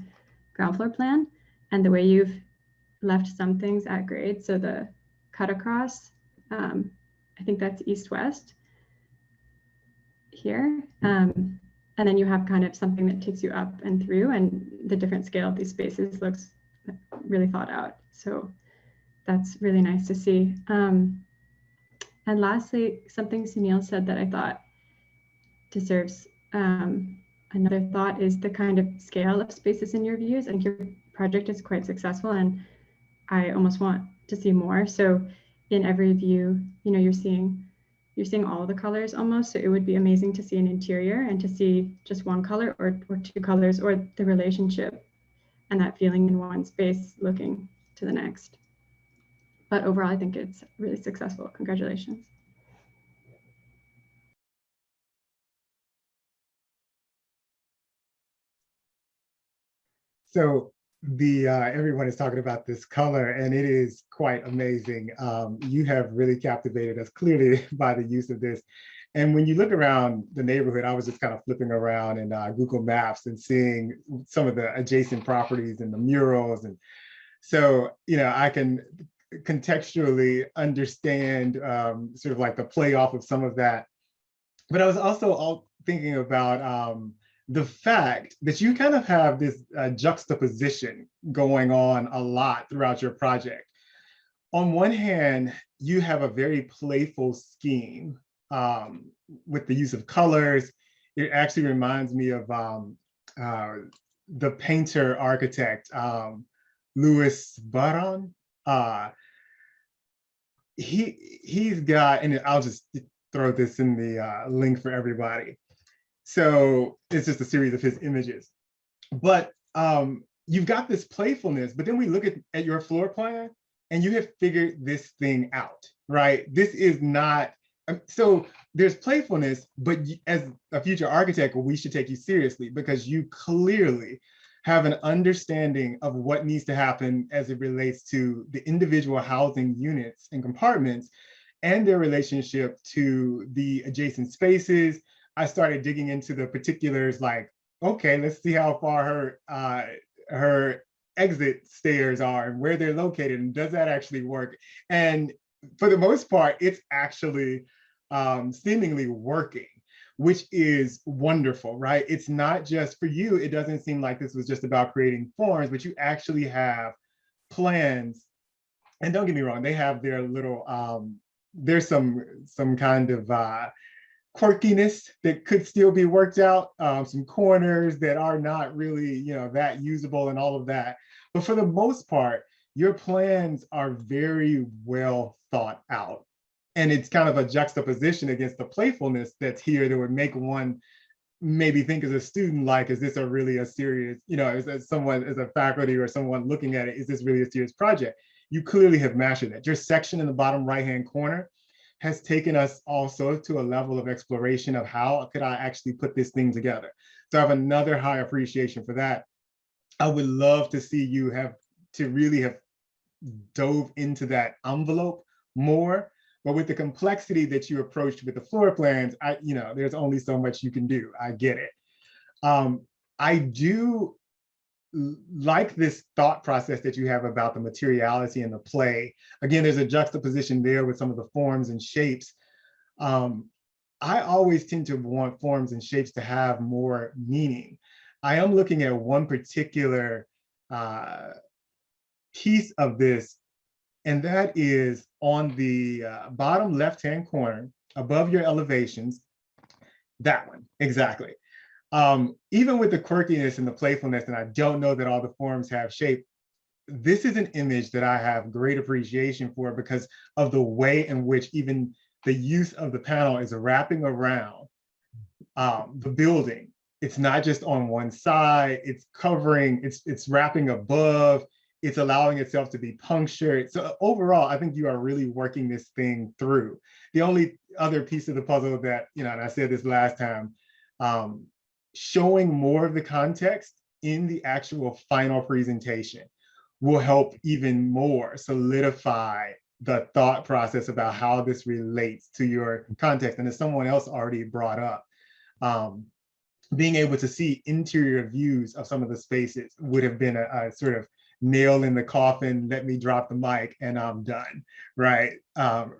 ground floor plan and the way you've left some things at grade. So the cut across, I think that's east-west here. And then you have kind of something that takes you up and through, and the different scale of these spaces looks really thought out. So that's really nice to see. And lastly, something Sunil said that I thought deserves another thought is the kind of scale of spaces in your views. I think your project is quite successful, and I almost want to see more. So in every view, you know, you're seeing all the colors almost. So it would be amazing to see an interior and to see just one color or two colors, or the relationship and that feeling in one space looking to the next. But overall, I think it's really successful. Congratulations. So everyone is talking about this color, and it is quite amazing. You have really captivated us clearly by the use of this. And when you look around the neighborhood, I was just kind of flipping around in Google Maps and seeing some of the adjacent properties and the murals. And so, you know, I can contextually understand sort of like the play off of some of that. But I was also thinking about the fact that you kind of have this juxtaposition going on a lot throughout your project. On one hand, you have a very playful scheme with the use of colors. It actually reminds me of the painter architect, Louis Barron. He's got, and I'll just throw this in the link for everybody. So it's just a series of his images. But you've got this playfulness, but then we look at your floor plan and you have figured this thing out, right? This is not, so there's playfulness, but as a future architect, we should take you seriously because you clearly have an understanding of what needs to happen as it relates to the individual housing units and compartments and their relationship to the adjacent spaces. I started digging into the particulars, like, okay, let's see how far her exit stairs are and where they're located, and does that actually work? And for the most part, it's actually seemingly working, which is wonderful, right? It's not just for you. It doesn't seem like this was just about creating forms, but you actually have plans. And don't get me wrong, they have their little, there's some kind of quirkiness that could still be worked out, some corners that are not really, you know, that usable and all of that. But for the most part, your plans are very well thought out. And it's kind of a juxtaposition against the playfulness that's here that would make one maybe think as a student, like, is this a really a serious, you know, as someone, as a faculty or someone looking at it, is this really a serious project? You clearly have mastered that. Your section in the bottom right-hand corner has taken us also to a level of exploration of how could I actually put this thing together. So I have another high appreciation for that. I would love to see you really have dove into that envelope more, but with the complexity that you approached with the floor plans, you know, there's only so much you can do. I get it. I do like this thought process that you have about the materiality and the play. Again, there's a juxtaposition there with some of the forms and shapes. I always tend to want forms and shapes to have more meaning. I am looking at one particular piece of this, and that is on the bottom left-hand corner above your elevations. That one, exactly. Even with the quirkiness and the playfulness, and I don't know that all the forms have shape, this is an image that I have great appreciation for because of the way in which even the use of the panel is wrapping around the building. It's not just on one side, it's covering, it's wrapping above, it's allowing itself to be punctured. So overall, I think you are really working this thing through. The only other piece of the puzzle that, you know, and I said this last time, showing more of the context in the actual final presentation will help even more solidify the thought process about how this relates to your context. And as someone else already brought up, being able to see interior views of some of the spaces would have been a sort of nail in the coffin, let me drop the mic and I'm done, right?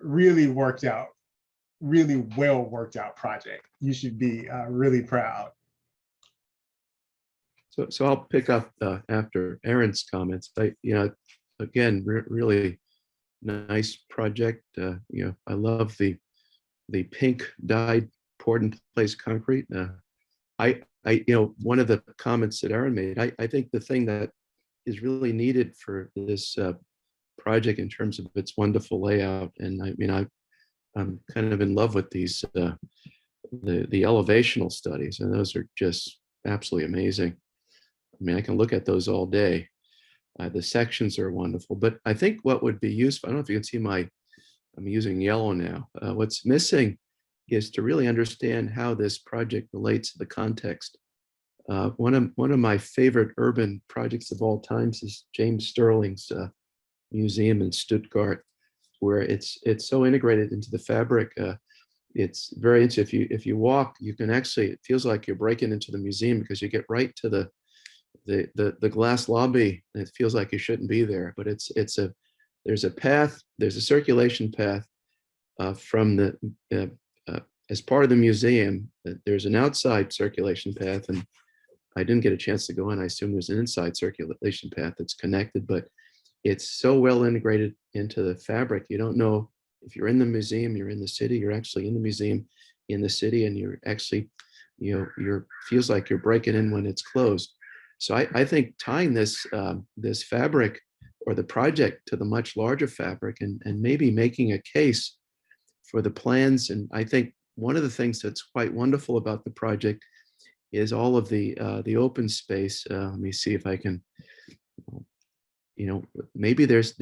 Really worked out, really well worked out project. You should be really proud. So I'll pick up after Aaron's comments. Again, really nice project. I love the pink dyed poured in place concrete. One of the comments that Aaron made, I think the thing that is really needed for this project in terms of its wonderful layout, and I'm kind of in love with these the elevational studies, and those are just absolutely amazing. I can look at those all day. The sections are wonderful, but I think what would be useful, I don't know if you can see I'm using yellow now. What's missing is to really understand how this project relates to the context. One of my favorite urban projects of all times is James Sterling's museum in Stuttgart, where it's so integrated into the fabric. It's very interesting. If you walk, you can actually, it feels like you're breaking into the museum because you get right to the glass lobby, and it feels like you shouldn't be there. But there's a path, there's a circulation path from the as part of the museum. There's an outside circulation path, and I didn't get a chance to go in. I assume there's an inside circulation path that's connected, but it's so well integrated into the fabric. You don't know if you're in the museum, you're in the city, you're actually in the museum, in the city, and you're actually, feels like you're breaking in when it's closed. So I think tying this fabric or the project to the much larger fabric and maybe making a case for the plans. And I think one of the things that's quite wonderful about the project is all of the open space. Let me see if I can, maybe there's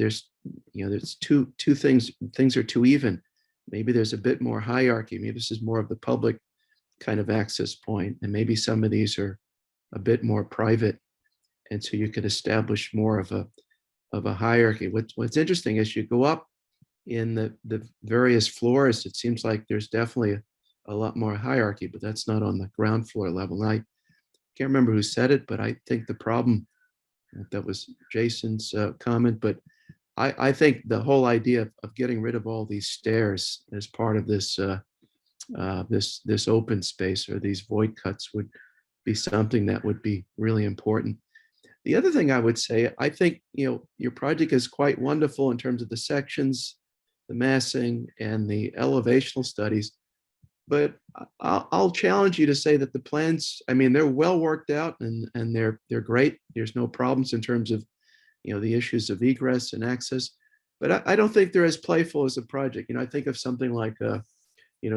two things are too even. Maybe there's a bit more hierarchy. Maybe this is more of the public kind of access point, and maybe some of these are a bit more private, and so you could establish more of a hierarchy. What's interesting is you go up in the various floors, it seems like there's definitely a lot more hierarchy, but that's not on the ground floor level. And I can't remember who said it, but I think the problem, that was Jason's comment, but I think the whole idea of getting rid of all these stairs as part of this this open space or these void cuts would be something that would be really important. The other thing I would say, I think, your project is quite wonderful in terms of the sections, the massing, and the elevational studies. But I'll challenge you to say that the plans, they're well worked out and they're great. There's no problems in terms of, the issues of egress and access. But I don't think they're as playful as a project. I think of something like,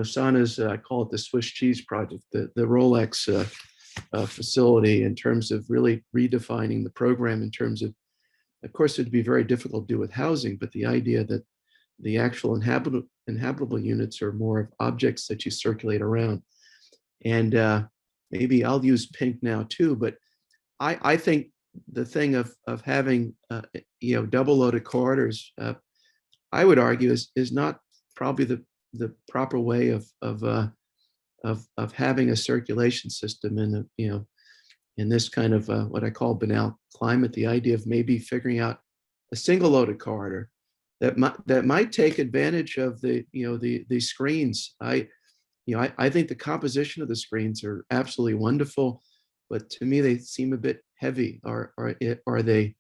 Sana's, I call it the Swiss cheese project, the Rolex facility, in terms of really redefining the program in terms of course, it'd be very difficult to do with housing, but the idea that the actual inhabitable units are more of objects that you circulate around. And maybe I'll use pink now too, but I think the thing of having double loaded corridors, I would argue is not probably the proper way of having a circulation system in this kind of what I call banal climate. The idea of maybe figuring out a single loaded corridor that might take advantage of the screens. I think the composition of the screens are absolutely wonderful, but to me they seem a bit heavy. Are they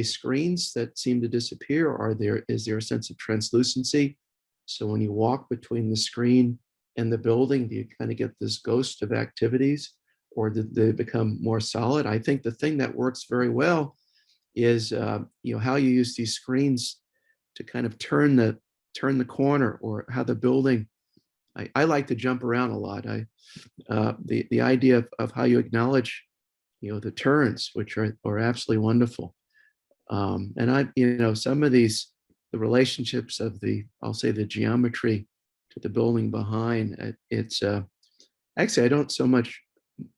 screens that seem to disappear? Is there a sense of translucency? So when you walk between the screen and the building, do you kind of get this ghost of activities, or did they become more solid? I think the thing that works very well is how you use these screens to kind of turn the corner, or how the building. I like to jump around a lot. The idea of how you acknowledge the turns, which are absolutely wonderful. And some of these, the relationships of I'll say the geometry to the building behind, it's actually, I don't so much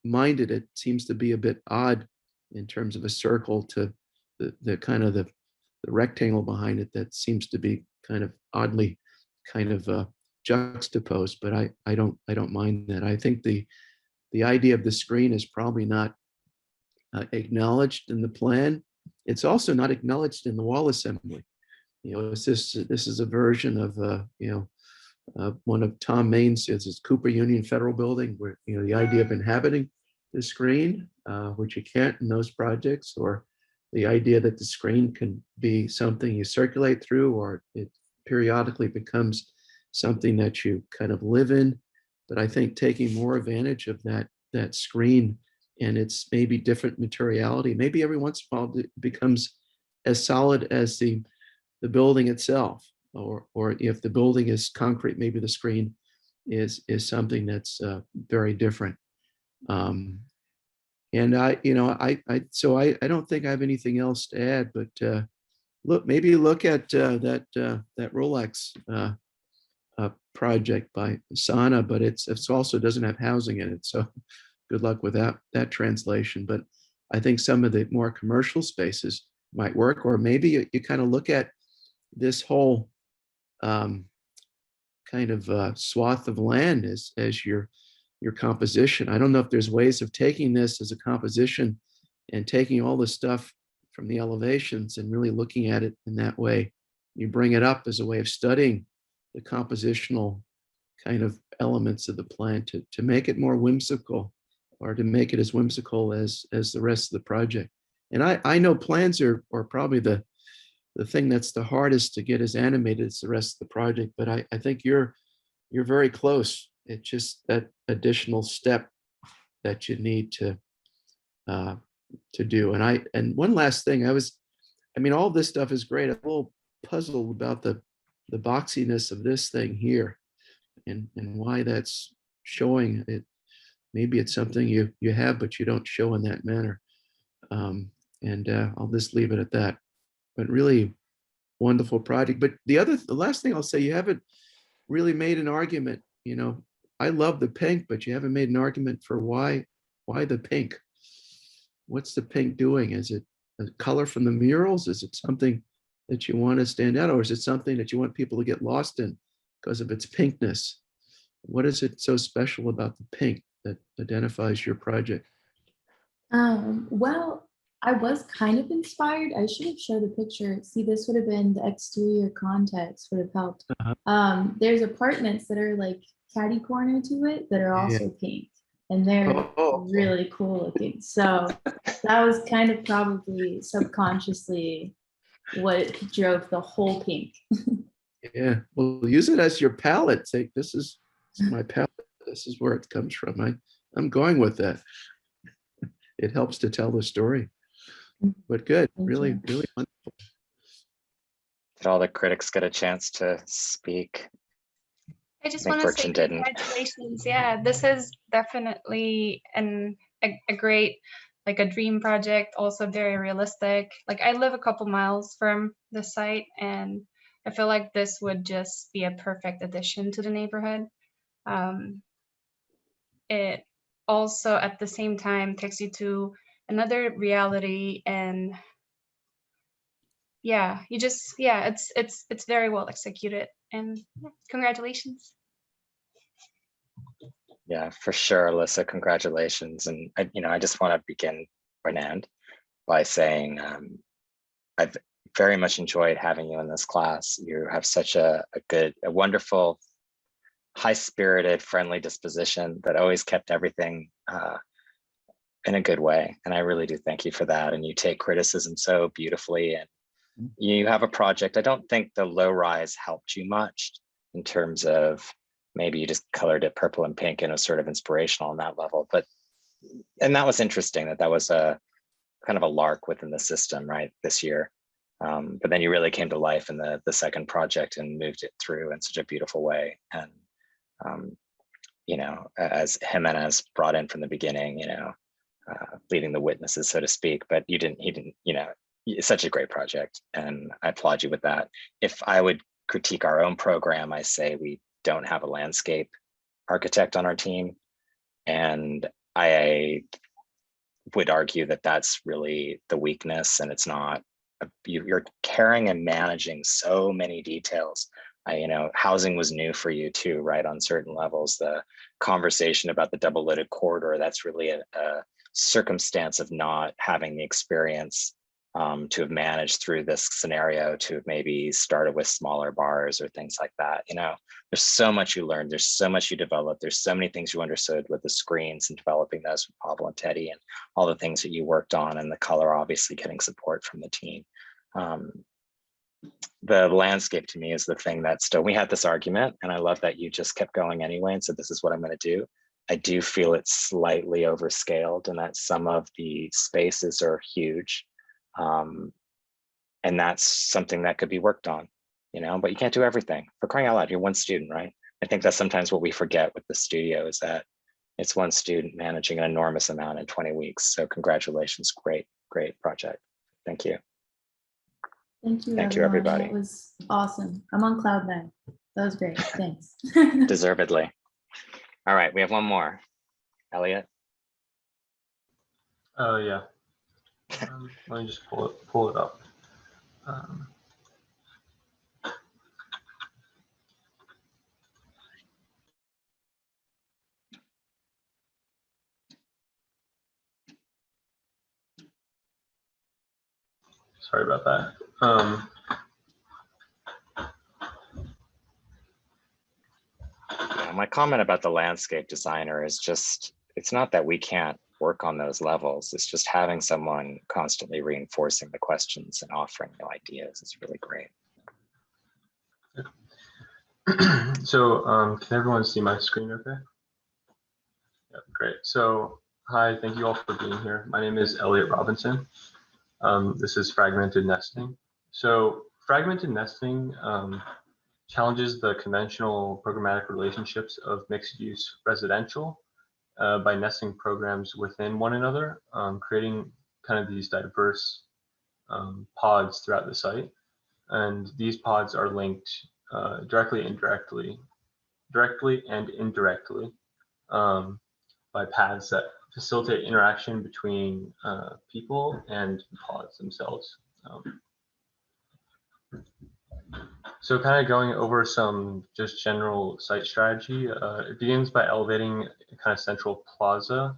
mind it. It seems to be a bit odd in terms of a circle to the kind of the rectangle behind it that seems to be kind of oddly kind of juxtaposed, but I don't mind that. I think the idea of the screen is probably not acknowledged in the plan. It's also not acknowledged in the wall assembly. You know, this is a version of one of Tom Main's, it's Cooper Union Federal Building, where the idea of inhabiting the screen, which you can't in those projects, or the idea that the screen can be something you circulate through, or it periodically becomes something that you kind of live in. But I think taking more advantage of that screen and its maybe different materiality, maybe every once in a while it becomes as solid as the building itself, or if the building is concrete, maybe the screen is something that's very different. And I don't think I have anything else to add, but maybe look at that Rolex project by Sana, but it's also doesn't have housing in it. So good luck with that translation. But I think some of the more commercial spaces might work, or maybe you kind of look at this whole kind of swath of land as your composition. I don't know if there's ways of taking this as a composition and taking all the stuff from the elevations and really looking at it in that way. You bring it up as a way of studying the compositional kind of elements of the plan to make it more whimsical, or to make it as whimsical as the rest of the project. And I know plans are probably the thing that's the hardest to get as animated as the rest of the project, but I think you're very close. It's just that additional step that you need to do. And one last thing, all this stuff is great. I'm a little puzzled about the boxiness of this thing here, and why that's showing it. Maybe it's something you have, but you don't show in that manner. I'll just leave it at that. But really wonderful project. But the last thing I'll say, you haven't really made an argument. I love the pink, but you haven't made an argument for why the pink. What's the pink doing? Is it a color from the murals? Is it something that you want to stand out, or is it something that you want people to get lost in because of its pinkness? What is it so special about the pink that identifies your project? Well, I was kind of inspired. I should have showed a picture. See, this would have been the exterior context would have helped. There's apartments that are like catty corner to it that are also pink, and they're really cool looking. So that was kind of probably subconsciously what drove the whole pink. Yeah, well, use it as your palette. Say, this is my palette. This is where it comes from. I'm going with that. It helps to tell the story. But good, really wonderful. Did all the critics get a chance to speak? I just want to say congratulations. Yeah, this is definitely a great, like a dream project, also very realistic. Like I live a couple miles from the site, and I feel like this would just be a perfect addition to the neighborhood. It also at the same time takes you to another reality, and it's very well executed, and congratulations. Yeah, for sure, Alyssa, congratulations. And I just want to begin and end by saying I've very much enjoyed having you in this class. You have such a wonderful, high-spirited, friendly disposition that always kept everything in a good way. And I really do thank you for that. And you take criticism so beautifully. And you have a project. I don't think the low rise helped you much in terms of maybe you just colored it purple and pink and it was sort of inspirational on that level. And that was interesting that was a kind of a lark within the system, right, this year. But then you really came to life in the second project and moved it through in such a beautiful way. And, as Jimenez brought in from the beginning, leading the witnesses, so to speak, but he didn't, it's such a great project. And I applaud you with that. If I would critique our own program, I say we don't have a landscape architect on our team. And I would argue that that's really the weakness, and it's not you're carrying and managing so many details. You know, housing was new for you too, right? On certain levels, the conversation about the double-lidded corridor, that's really a circumstance of not having the experience to have managed through this scenario, to have maybe started with smaller bars or things like that. You know, there's so much you learned, there's so much you developed, there's so many things you understood with the screens and developing those with Pablo and Teddy, and all the things that you worked on, and the color, obviously getting support from the team. The landscape to me is the thing that still, we had this argument, and I love that you just kept going anyway and said, this is what I'm going to do. I do feel it's slightly overscaled, and that some of the spaces are huge. And that's something that could be worked on, you know, but you can't do everything. For crying out loud, you're one student, right? I think that's sometimes what we forget with the studio, is that it's one student managing an enormous amount in 20 weeks. So congratulations, great project. Thank you. Thank you, Thank you, everybody. That was awesome. I'm on cloud 9. That was great. Thanks. Deservedly. All right, we have one more. Elliot. Oh yeah. Let me just pull it up. Sorry about that. Yeah, my comment about the landscape designer is just, it's not that we can't work on those levels. It's just having someone constantly reinforcing the questions and offering new ideas is really great. So can everyone see my screen okay? Yeah, great. So hi, thank you all for being here. My name is Elliot Robinson. This is fragmented nesting. So fragmented nesting challenges the conventional programmatic relationships of mixed use residential by nesting programs within one another, creating kind of these diverse pods throughout the site. And these pods are linked directly and indirectly by paths that facilitate interaction between people and pods themselves. So kind of going over some just general site strategy, it begins by elevating a kind of central plaza,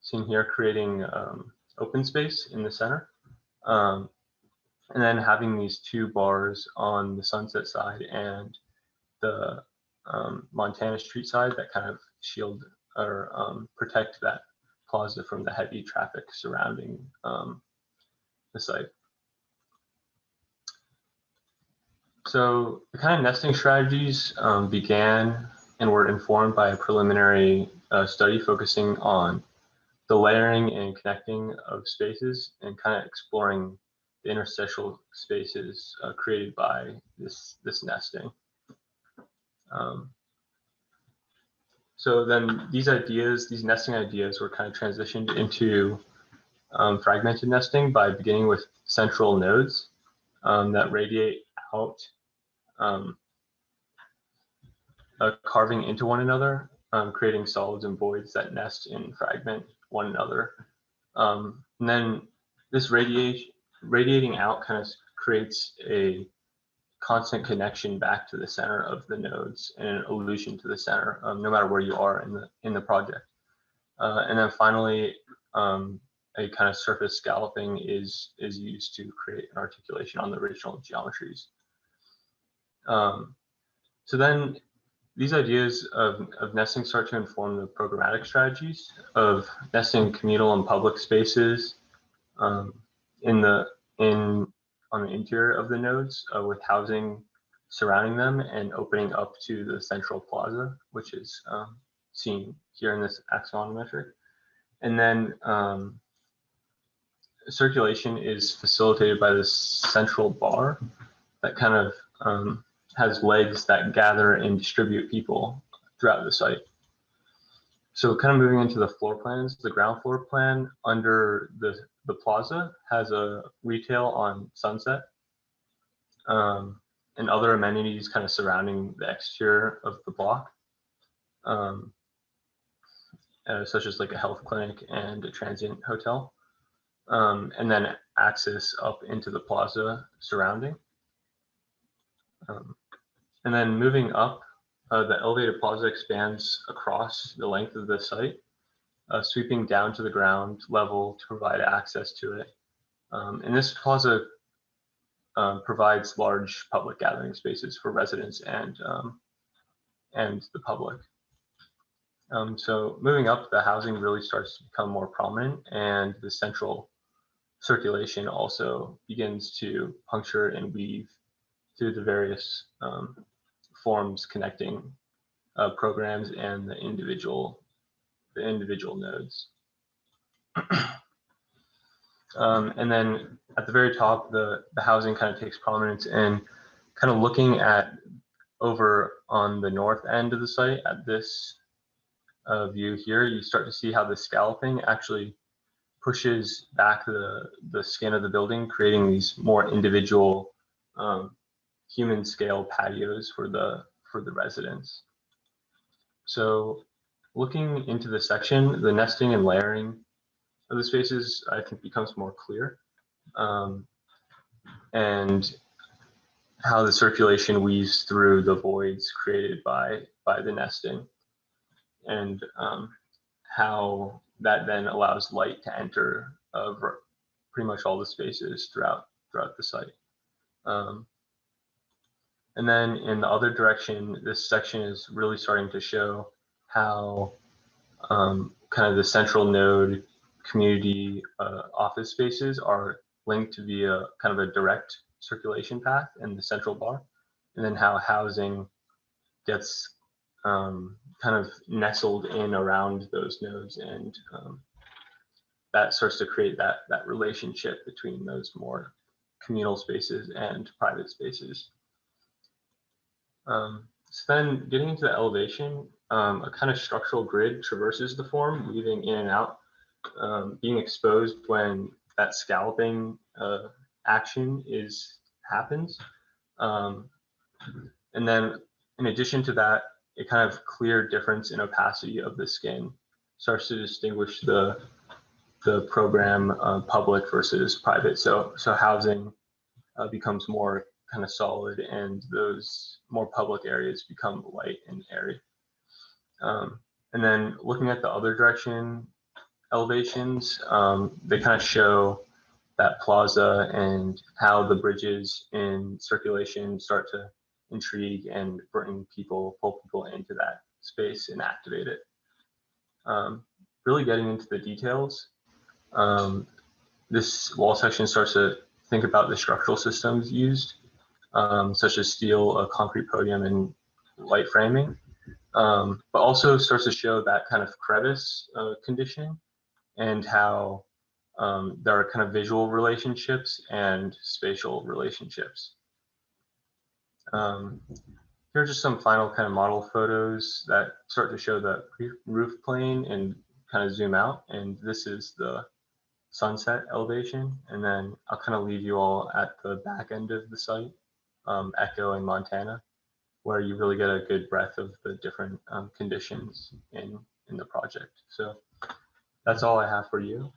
seen here, creating open space in the center. And then having these two bars on the Sunset side and the Montana Street side that kind of shield or protect that plaza from the heavy traffic surrounding the site. So the kind of nesting strategies began and were informed by a preliminary study focusing on the layering and connecting of spaces and kind of exploring the interstitial spaces created by this nesting. So then these nesting ideas were kind of transitioned into fragmented nesting by beginning with central nodes that radiate out, carving into one another, creating solids and voids that nest and fragment one another. And then this radiating out kind of creates a constant connection back to the center of the nodes and an allusion to the center, no matter where you are in the project. And then finally, a kind of surface scalloping is used to create an articulation on the original geometries. So then these ideas of nesting start to inform the programmatic strategies of nesting communal and public spaces on the interior of the nodes with housing surrounding them and opening up to the central plaza, which is seen here in this axonometric. And then circulation is facilitated by this central bar that kind of has legs that gather and distribute people throughout the site. So kind of moving into the floor plans, the ground floor plan under the plaza has a retail on Sunset and other amenities kind of surrounding the exterior of the block, such as like a health clinic and a transient hotel. And then access up into the plaza surrounding. And then moving up, the elevated plaza expands across the length of the site, sweeping down to the ground level to provide access to it. And this plaza provides large public gathering spaces for residents and the public. So moving up, the housing really starts to become more prominent, and the central circulation also begins to puncture and weave through the various forms connecting programs and the individual nodes. And then at the very top, the housing kind of takes prominence, and kind of looking at over on the north end of the site at this view here, you start to see how the scalloping actually pushes back the skin of the building, creating these more individual human scale patios for the residents. So looking into the section, the nesting and layering of the spaces, I think, becomes more clear. And how the circulation weaves through the voids created by the nesting, and how that then allows light to enter pretty much all the spaces throughout the site. And then in the other direction, this section is really starting to show how kind of the central node community office spaces are linked via kind of a direct circulation path in the central bar, and then how housing gets kind of nestled in around those nodes, and that starts to create that relationship between those more communal spaces and private spaces. So then getting into the elevation, a kind of structural grid traverses the form, weaving in and out, being exposed when that scalloping action happens. And then in addition to that, a kind of clear difference in opacity of the skin starts to distinguish the program public versus private. So housing becomes more kind of solid, and those more public areas become light and airy. And then looking at the other direction, elevations, they kind of show that plaza and how the bridges in circulation start to intrigue and pull people into that space and activate it. Really getting into the details, this wall section starts to think about the structural systems used, such as steel, a concrete podium, and light framing, but also starts to show that kind of crevice condition, and how there are kind of visual relationships and spatial relationships. Here are just some final kind of model photos that start to show the roof plane and kind of zoom out. And this is the sunset elevation. And then I'll kind of leave you all at the back end of the site, Echo and Montana, where you really get a good breadth of the different conditions in the project. So that's all I have for you.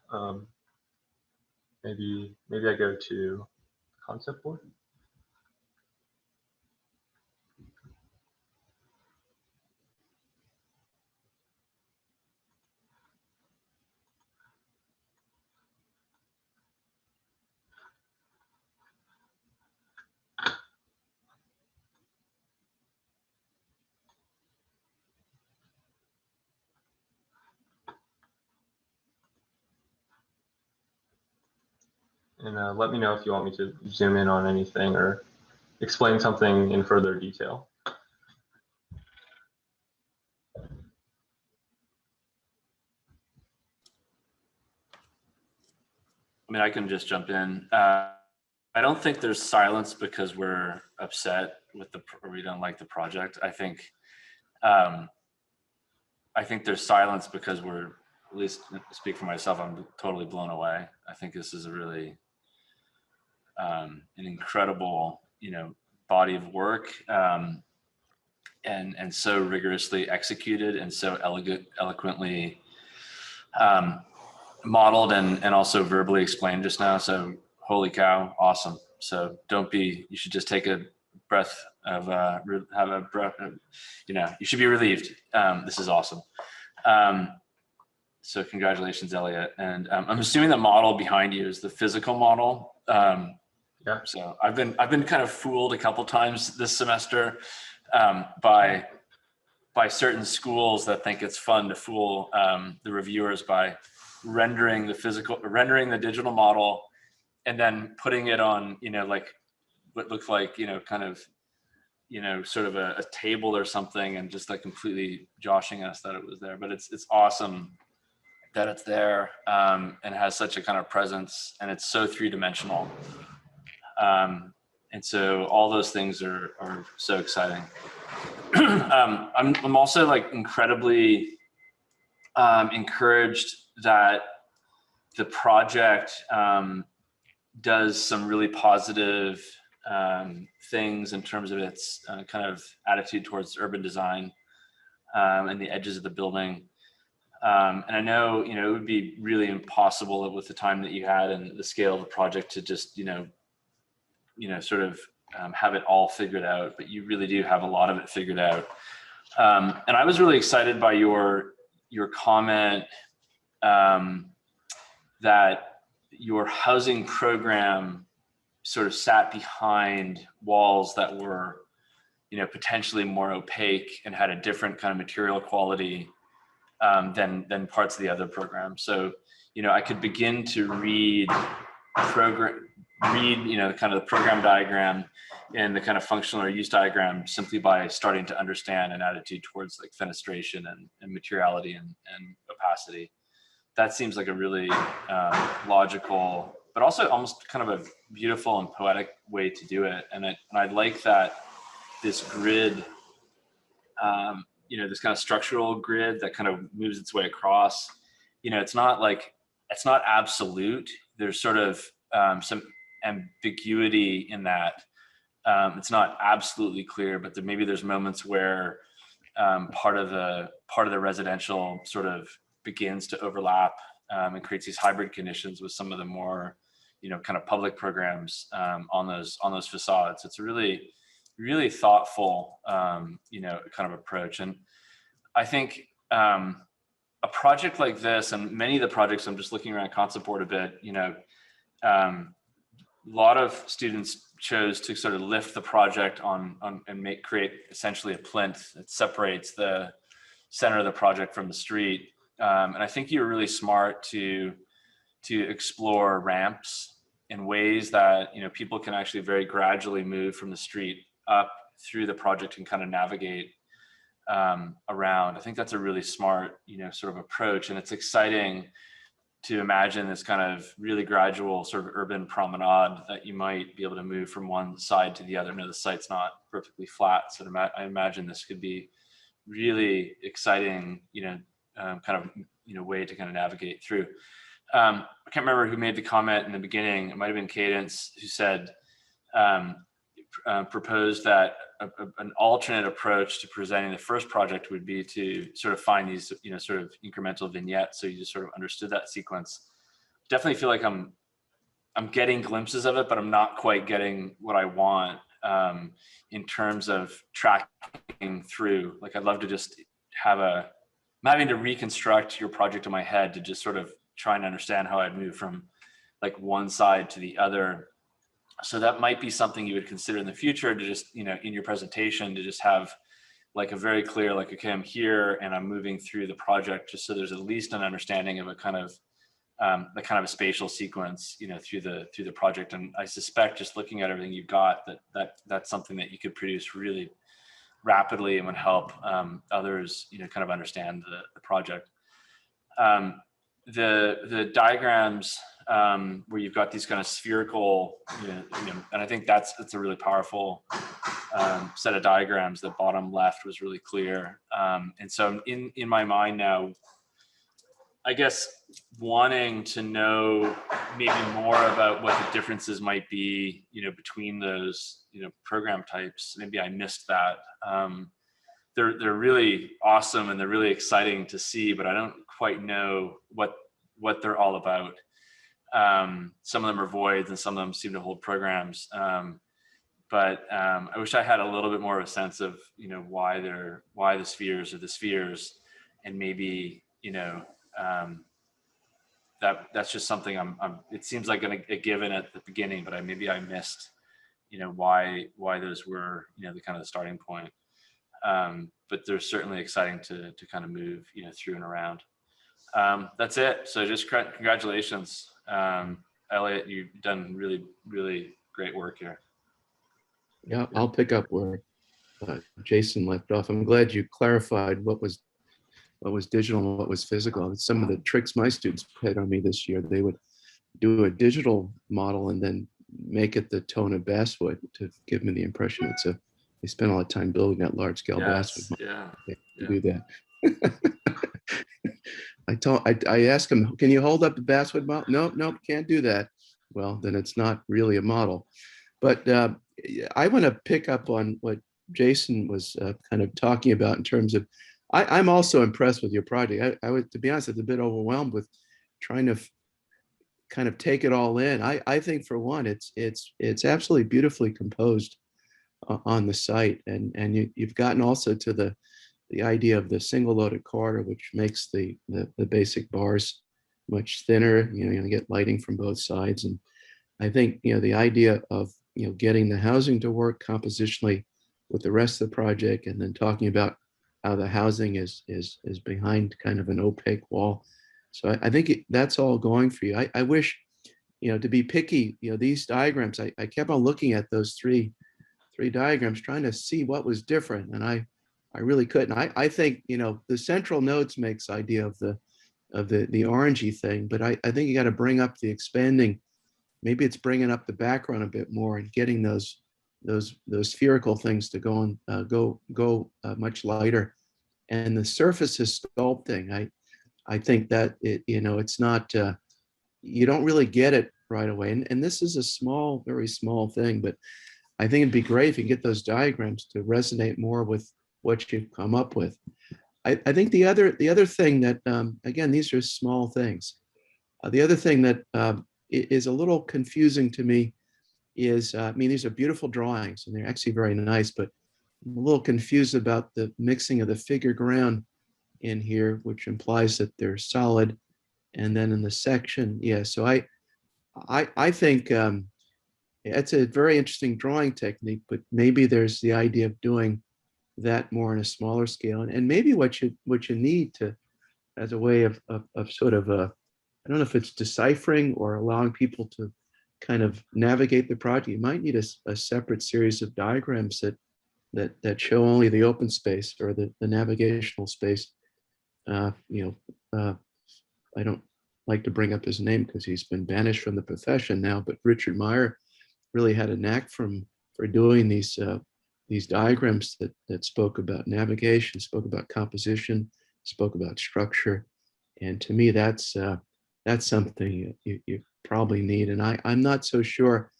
Maybe I go to concept board. And let me know if you want me to zoom in on anything or explain something in further detail. I mean, I can just jump in. I don't think there's silence because we're upset with or we don't like the project. I think there's silence because we're, at least speak for myself, I'm totally blown away. I think this is a really an incredible, body of work, and so rigorously executed and so eloquently modeled and also verbally explained just now. So holy cow, awesome. So you should just take a breath of, have a breath, you should be relieved. This is awesome. So congratulations, Elliot. And I'm assuming the model behind you is the physical model. Yeah. So I've been kind of fooled a couple times this semester by certain schools that think it's fun to fool the reviewers by rendering the digital model and then putting it on, like what looked like, kind of, sort of a table or something, and just like completely joshing us that it was there. But it's awesome that it's there, and has such a kind of presence, and it's so three-dimensional. And so all those things are so exciting. I'm also like incredibly encouraged that the project does some really positive things in terms of its kind of attitude towards urban design and the edges of the building. And I know, it would be really impossible with the time that you had and the scale of the project to just, sort of have it all figured out, but you really do have a lot of it figured out. And I was really excited by your comment that your housing program sort of sat behind walls that were, potentially more opaque and had a different kind of material quality than parts of the other programs. So, I could begin to read, kind of the program diagram and the kind of functional or use diagram simply by starting to understand an attitude towards like fenestration and materiality and opacity. That seems like a really logical, but also almost kind of a beautiful and poetic way to do it. And I like that this grid, this kind of structural grid that kind of moves its way across, it's not absolute. There's sort of some ambiguity in that. It's not absolutely clear, but maybe there's moments where part of the residential sort of begins to overlap and creates these hybrid conditions with some of the more, kind of public programs on those facades. It's a really, really thoughtful, kind of approach. And I think a project like this, and many of the projects, I'm just looking around Concept Board a bit, a lot of students chose to sort of lift the project on and create essentially a plinth that separates the center of the project from the street. And I think you're really smart to explore ramps in ways that, people can actually very gradually move from the street up through the project and kind of navigate around. I think that's a really smart, sort of approach. And it's exciting to imagine this kind of really gradual sort of urban promenade that you might be able to move from one side to the other. No, the site's not perfectly flat. So I imagine this could be really exciting, kind of, way to kind of navigate through. I can't remember who made the comment in the beginning. It might've been Cadence who said, proposed that an alternate approach to presenting the first project would be to sort of find these, sort of incremental vignettes. So you just sort of understood that sequence. Definitely feel like I'm getting glimpses of it, but I'm not quite getting what I want in terms of tracking through. Like I'd love to just I'm having to reconstruct your project in my head to just sort of try and understand how I'd move from like one side to the other. So that might be something you would consider in the future to just, in your presentation, to just have like a very clear, like, okay, I'm here and I'm moving through the project, just so there's at least an understanding of a kind of, the kind of a spatial sequence, through the project. And I suspect just looking at everything you've got, that's something that you could produce really rapidly and would help others, kind of understand the project. The diagrams, where you've got these kind of spherical, and I think that's a really powerful set of diagrams. The bottom left was really clear. And so in my mind now, I guess wanting to know maybe more about what the differences might be, between those, program types. Maybe I missed that. They're really awesome and they're really exciting to see, but I don't quite know what they're all about. Some of them are voids and some of them seem to hold programs. But I wish I had a little bit more of a sense of, why the spheres are the spheres, and maybe, that's just something it seems like a given at the beginning, but maybe I missed, why those were, the kind of the starting point. But they're certainly exciting to kind of move, through and around. That's it. So just congratulations, Elliot. You've done really, really great work here. Yeah, I'll pick up where Jason left off. I'm glad you clarified what was digital and what was physical. Some of the tricks my students played on me this year, they would do a digital model and then make it the tone of basswood to give me the impression they spent a lot of time building that large scale basswood. Yeah. To do that. I asked him, can you hold up the basswood model? Nope, can't do that. Well, then it's not really a model. But I want to pick up on what Jason was kind of talking about in terms of, I'm also impressed with your project. I was, to be honest, I was a bit overwhelmed with trying to kind of take it all in. I think for one, it's absolutely beautifully composed on the site, and you've gotten also to the idea of the single loaded corridor, which makes the basic bars much thinner. You get lighting from both sides, and I think the idea of getting the housing to work compositionally with the rest of the project, and then talking about how the housing is behind kind of an opaque wall. So I think that's all going for you. I wish, to be picky, these diagrams, I kept on looking at those three diagrams, trying to see what was different, and I really couldn't. I think the central nodes makes idea of the orangey thing, but I think you got to bring up the expanding. Maybe it's bringing up the background a bit more and getting those spherical things to go much lighter. And the surface is sculpting. I think that it's not, you don't really get it right away. And this is a very small thing, but I think it'd be great if you get those diagrams to resonate more with what you've come up with. I think the other thing that, again, these are small things. The other thing that is a little confusing to me is, these are beautiful drawings and they're actually very nice, but I'm a little confused about the mixing of the figure ground in here, which implies that they're solid. And then in the section, so I think it's a very interesting drawing technique, but maybe there's the idea of doing that more on a smaller scale. And maybe what you need to, as a way of sort of I don't know if it's deciphering or allowing people to kind of navigate the project, you might need a separate series of diagrams that show only the open space or the navigational space. I don't like to bring up his name because he's been banished from the profession now, but Richard Meyer really had a knack for doing these diagrams that spoke about navigation, spoke about composition, spoke about structure. And to me, that's something you probably need. And I'm not so sure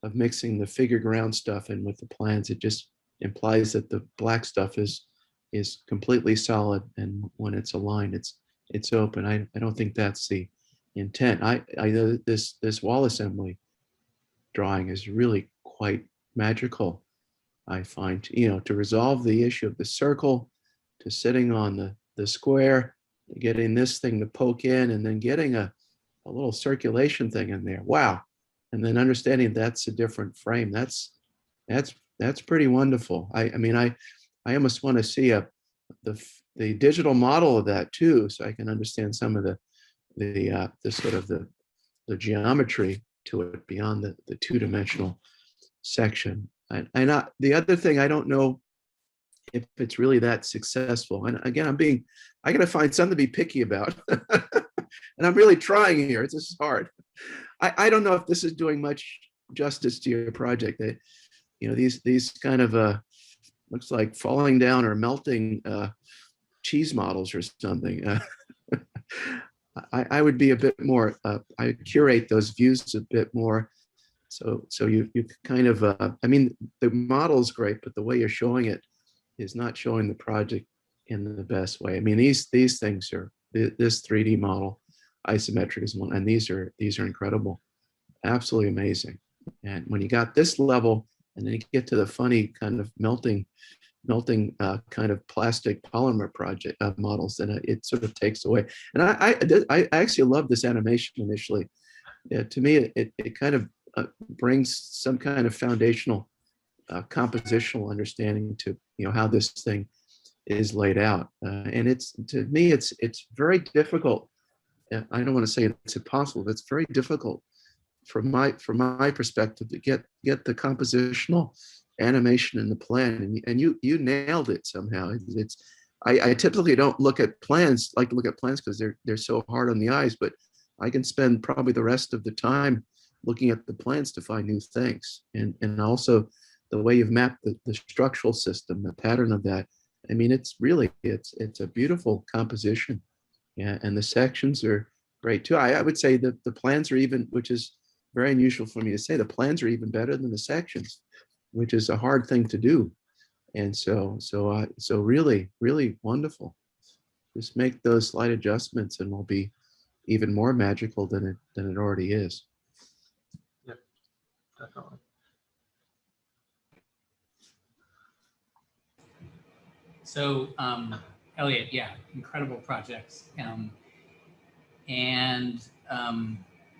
of mixing the figure ground stuff in with the plans. It just implies that the black stuff is completely solid, and when it's aligned, it's open. I don't think that's the intent. I know this wall assembly drawing is really quite magical. I find, to resolve the issue of the circle, to sitting on the square, getting this thing to poke in, and then getting a little circulation thing in there. Wow. And then understanding that's a different frame. That's pretty wonderful. I almost want to see the digital model of that too, so I can understand some of the sort of the geometry to it beyond the two-dimensional section. And the other thing, I don't know if it's really that successful. And again, I got to find something to be picky about. And I'm really trying here. This is hard. I don't know if this is doing much justice to your project. These kind of looks like falling down or melting cheese models or something. I would be a bit more, I curate those views a bit more. So you kind of, the model's great, but the way you're showing it is not showing the project in the best way. These things are, this 3D model isometric is one, and these are incredible, absolutely amazing. And when you got this level, and then you get to the funny kind of melting kind of plastic polymer project models, then it sort of takes away. And I actually love this animation initially. To me, it kind of brings some kind of foundational compositional understanding to how this thing is laid out. And it's, to me, it's very difficult. I don't want to say it's impossible, but it's very difficult from my perspective to get the compositional animation in the plan, and you nailed it somehow. I typically don't like to look at plans because they're so hard on the eyes, but I can spend probably the rest of the time looking at the plans to find new things, and also the way you've mapped the structural system, the pattern of that. I mean, it's a beautiful composition. Yeah, and the sections are great too. I would say that the plans are even, which is very unusual for me to say, the plans are even better than the sections, which is a hard thing to do. And so really, really wonderful. Just make those slight adjustments and we'll be even more magical than it already is. Yep, definitely. So, Elliot, yeah, incredible projects.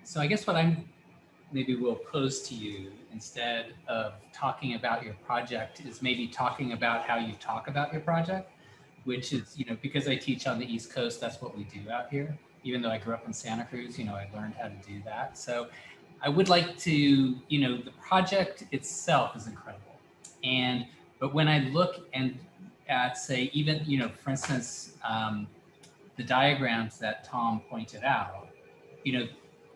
So I guess what maybe will pose to you, instead of talking about your project, is maybe talking about how you talk about your project, which is, because I teach on the East Coast, that's what we do out here. Even though I grew up in Santa Cruz, I learned how to do that. So I would like to, the project itself is incredible. But when I look at, say, even, for instance, the diagrams that Tom pointed out,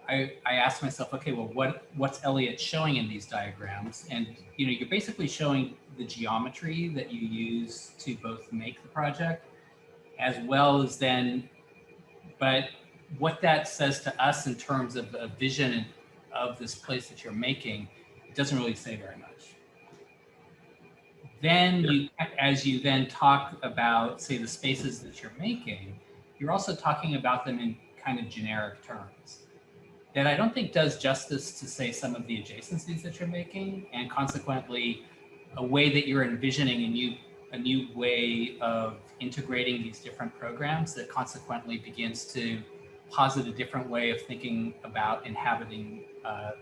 I asked myself, okay, well, what's Elliot showing in these diagrams? And, you're basically showing the geometry that you use to both make the project, as well as then, but what that says to us in terms of a vision of this place that you're making, it doesn't really say very much. Then as you then talk about, say, the spaces that you're making, you're also talking about them in kind of generic terms that I don't think does justice to, say, some of the adjacencies that you're making, and consequently a way that you're envisioning a new way of integrating these different programs that consequently begins to posit a different way of thinking about inhabiting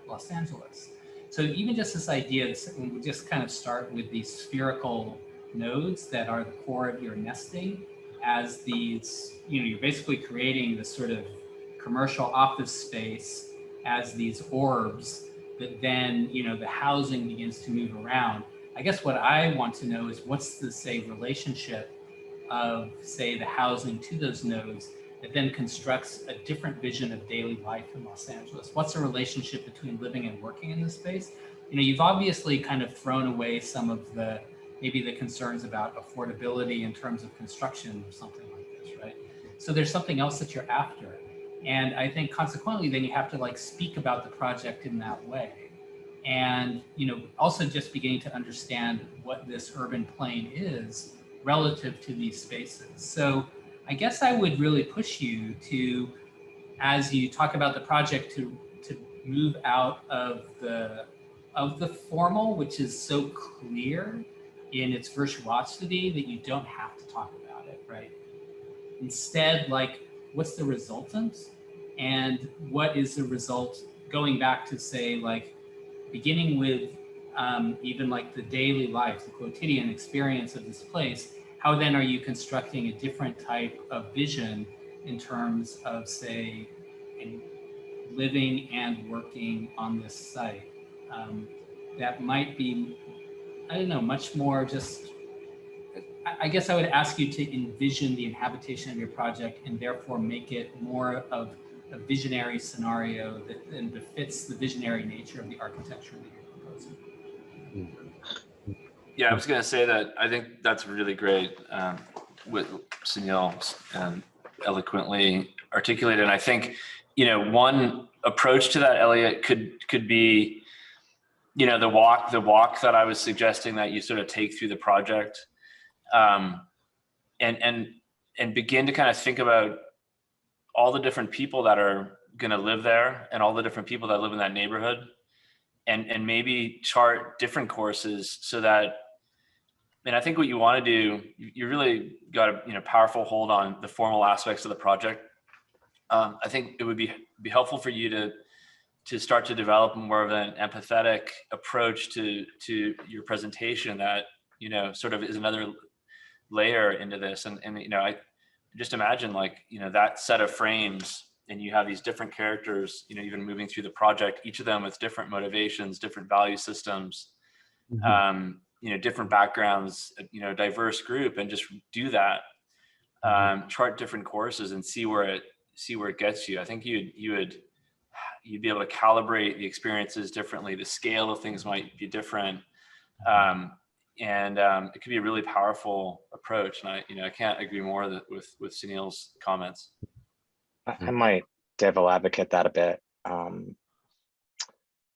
Los Angeles. So even just this idea, we just kind of start with these spherical nodes that are the core of your nesting as these, you're basically creating this sort of commercial office space as these orbs that then, the housing begins to move around. I guess what I want to know is what's the, say, relationship of, say, the housing to those nodes that then constructs a different vision of daily life in Los Angeles? What's the relationship between living and working in this space? You've obviously kind of thrown away some of maybe the concerns about affordability in terms of construction or something like this, right? So there's something else that you're after. And I think consequently, then you have to speak about the project in that way. And, also just beginning to understand what this urban plane is relative to these spaces. So I guess I would really push you to, as you talk about the project, to move out of the formal, which is so clear in its virtuosity that you don't have to talk about it, right? Instead, what's the resultant, and what is the result, going back to, say, beginning with even the daily life, the quotidian experience of this place. How then are you constructing a different type of vision in terms of, say, living and working on this site? That might be, I don't know, much more just, I guess I would ask you to envision the inhabitation of your project and therefore make it more of a visionary scenario that then befits the visionary nature of the architecture that you're proposing. Yeah, I was going to say that I think that's really great, what Sunil eloquently articulated. And I think, one approach to that, Elliot, could be, the walk that I was suggesting that you sort of take through the project, and begin to kind of think about all the different people that are going to live there and all the different people that live in that neighborhood, and maybe chart different courses so that, and I think what you want to do, you really got a powerful hold on the formal aspects of the project. I think it would be helpful for you to start to develop more of an empathetic approach to your presentation that, sort of is another layer into this. And I just imagine like, that set of frames, and you have these different characters, even moving through the project, each of them with different motivations, different value systems, different backgrounds, diverse group, and just do that, chart different courses and see where it gets you. I think you'd be able to calibrate the experiences differently. The scale of things might be different. And it could be a really powerful approach. And I can't agree more with Sunil's comments. I might devil advocate that a bit.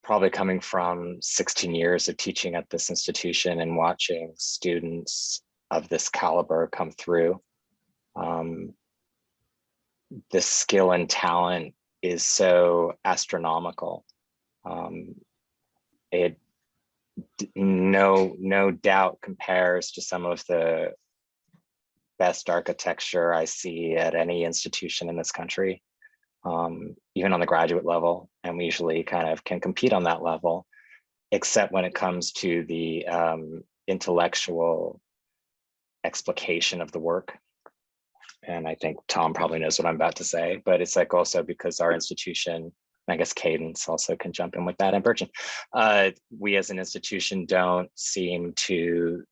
Probably coming from 16 years of teaching at this institution and watching students of this caliber come through. The skill and talent is so astronomical. It no doubt compares to some of the best architecture I see at any institution in this country, even on the graduate level. And we usually kind of can compete on that level, except when it comes to the intellectual explication of the work. And I think Tom probably knows what I'm about to say, but it's like also because our institution, I guess Cadence also can jump in with that, and Virgin, we as an institution don't seem to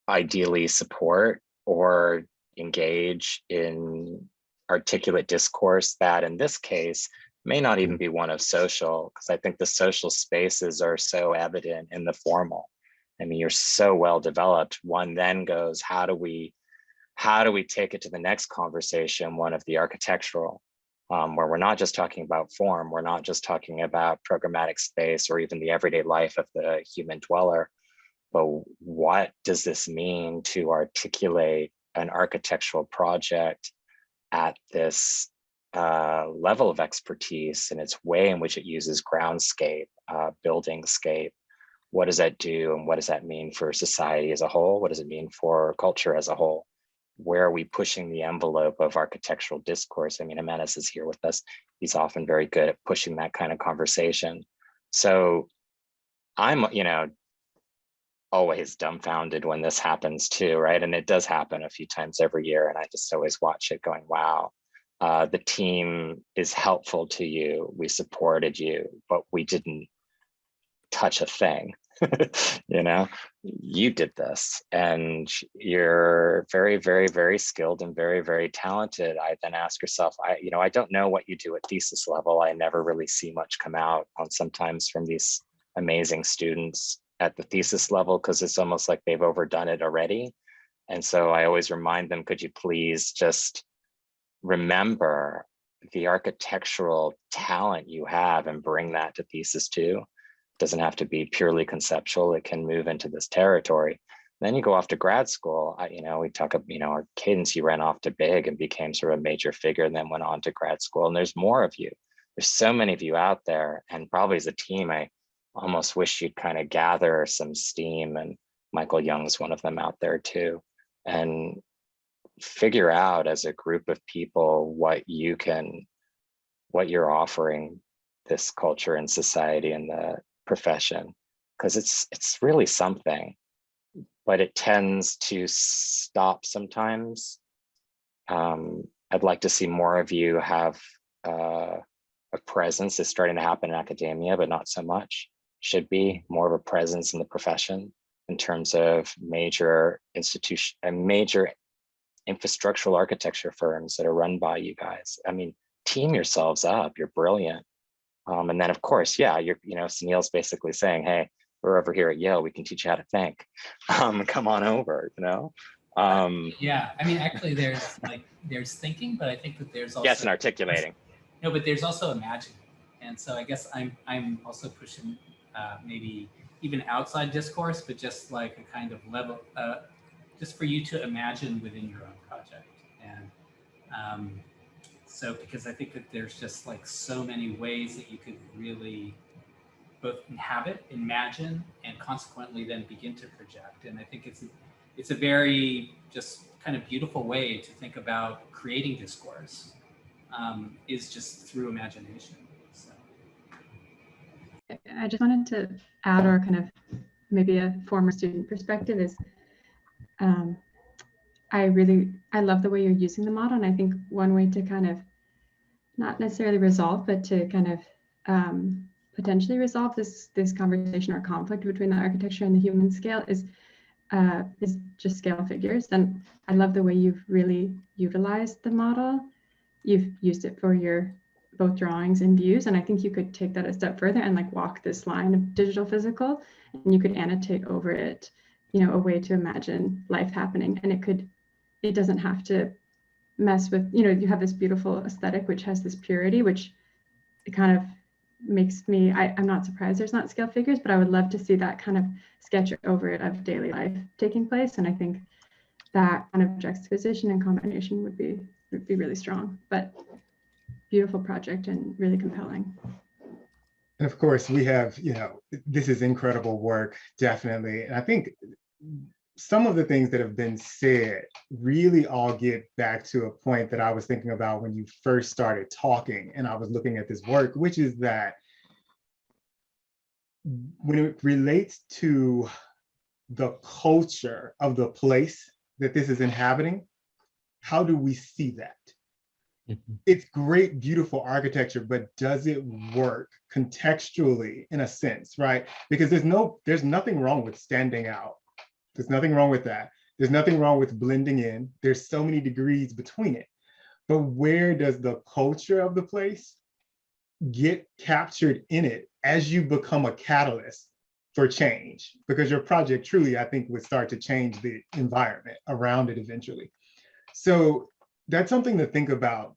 ideally support or engage in articulate discourse that in this case may not even be one of social, because I think the social spaces are so evident in the formal. I mean, you're so well developed. One then goes, how do we take it to the next conversation, one of the architectural, where we're not just talking about form, we're not just talking about programmatic space or even the everyday life of the human dweller, but what does this mean to articulate an architectural project at this level of expertise and its way in which it uses groundscape, buildingscape? What does that do, and what does that mean for society as a whole? What does it mean for culture as a whole? Where are we pushing the envelope of architectural discourse? I mean, Amenes is here with us. He's often very good at pushing that kind of conversation. So I'm, always dumbfounded when this happens too, right? And it does happen a few times every year. And I just always watch it going, wow, the team is helpful to you. We supported you, but we didn't touch a thing. You did this, and you're very, very, very skilled and very, very talented. I then ask yourself, I don't know what you do at thesis level. I never really see much come out on sometimes from these amazing students at the thesis level, because it's almost like they've overdone it already. And so I always remind them, could you please just remember the architectural talent you have and bring that to thesis too. Doesn't have to be purely conceptual. It can move into this territory. Then you go off to grad school. We talk about, our Cadence, you ran off to big and became sort of a major figure, and then went on to grad school. And there's more of you. There's so many of you out there. And probably as a team, I almost wish you'd kind of gather some steam, and Michael Young's one of them out there too, and figure out as a group of people what you're offering this culture and society and the profession, because it's really something, but it tends to stop sometimes. I'd like to see more of you have a presence. It's starting to happen in academia, but not so much. Should be more of a presence in the profession in terms of major institution and major infrastructural architecture firms that are run by you guys. I mean, team yourselves up. You're brilliant. And then of course, Sunil's basically saying, hey, we're over here at Yale, we can teach you how to think. Come on over, Yeah, I mean, actually there's thinking, but I think that there's also— yes, and articulating. No, but there's also imagining. And so I guess I'm also pushing maybe even outside discourse, but just like a kind of level, just for you to imagine within your own project. And So, because I think that there's just like so many ways that you could really both inhabit, imagine, and consequently then begin to project. And I think it's a very just kind of beautiful way to think about creating discourse, is just through imagination. So. I just wanted to add, or kind of maybe a former student perspective is, I love the way you're using the model. And I think one way to kind of not necessarily resolve, but to kind of potentially resolve this conversation or conflict between the architecture and the human scale is just scale figures. And I love the way you've really utilized the model. You've used it for your both drawings and views, and I think you could take that a step further and like walk this line of digital physical, and you could annotate over it, you know, a way to imagine life happening. And it doesn't have to mess with, you know, you have this beautiful aesthetic which has this purity, which it kind of makes me, I'm not surprised there's not scale figures, but I would love to see that kind of sketch over it of daily life taking place. And I think that kind of juxtaposition and combination would be really strong. But beautiful project and really compelling. And of course, we have, you know, this is incredible work, definitely. And I think some of the things that have been said really all get back to a point that I was thinking about when you first started talking and I was looking at this work, which is that when it relates to the culture of the place that this is inhabiting, how do we see that? It's great, beautiful architecture, but does it work contextually in a sense, right? Because there's nothing wrong with standing out. There's nothing wrong with that. There's nothing wrong with blending in. There's so many degrees between it. But where does the culture of the place get captured in it as you become a catalyst for change? Because your project truly, I think, would start to change the environment around it eventually. So that's something to think about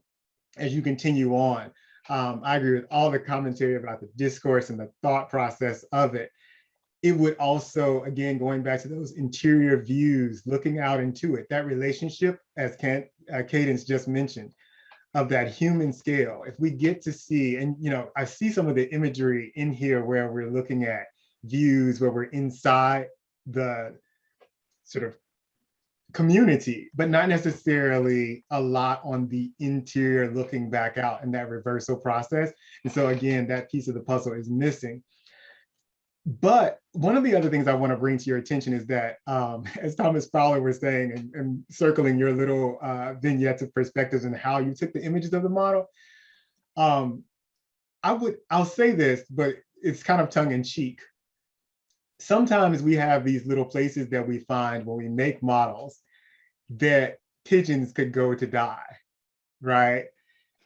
as you continue on. I agree with all the commentary about the discourse and the thought process of it. It would also, again, going back to those interior views, looking out into it, that relationship, as Cadence just mentioned, of that human scale. If we get to see, and you know, I see some of the imagery in here where we're looking at views where we're inside the sort of community, but not necessarily a lot on the interior looking back out in that reversal process. And so again, that piece of the puzzle is missing. But one of the other things I want to bring to your attention is that, as Thomas Fowler was saying, and circling your little vignettes of perspectives and how you took the images of the model, I'll say this, but it's kind of tongue in cheek. Sometimes we have these little places that we find when we make models that pigeons could go to die, right?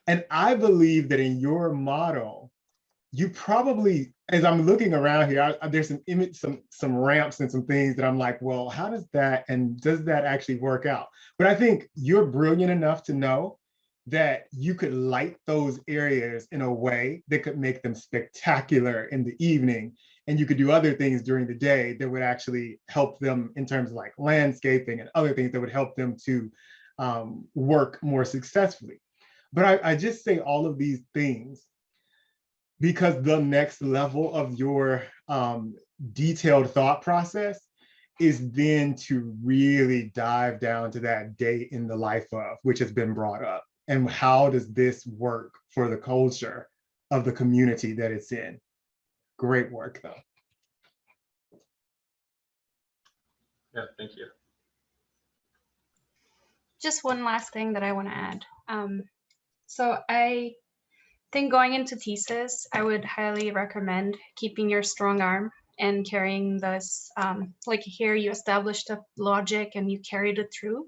And I believe that in your model, you probably, as I'm looking around here, there's some ramps and some things that I'm like, well, how does that, and does that actually work out? But I think you're brilliant enough to know that you could light those areas in a way that could make them spectacular in the evening. And you could do other things during the day that would actually help them in terms of like landscaping and other things that would help them to work more successfully. But I just say all of these things because the next level of your detailed thought process is then to really dive down to that day in the life of, which has been brought up. And how does this work for the culture of the community that it's in? Great work, though. Yeah, thank you. Just one last thing that I want to add. So I think going into thesis, I would highly recommend keeping your strong arm and carrying this, like here you established a logic and you carried it through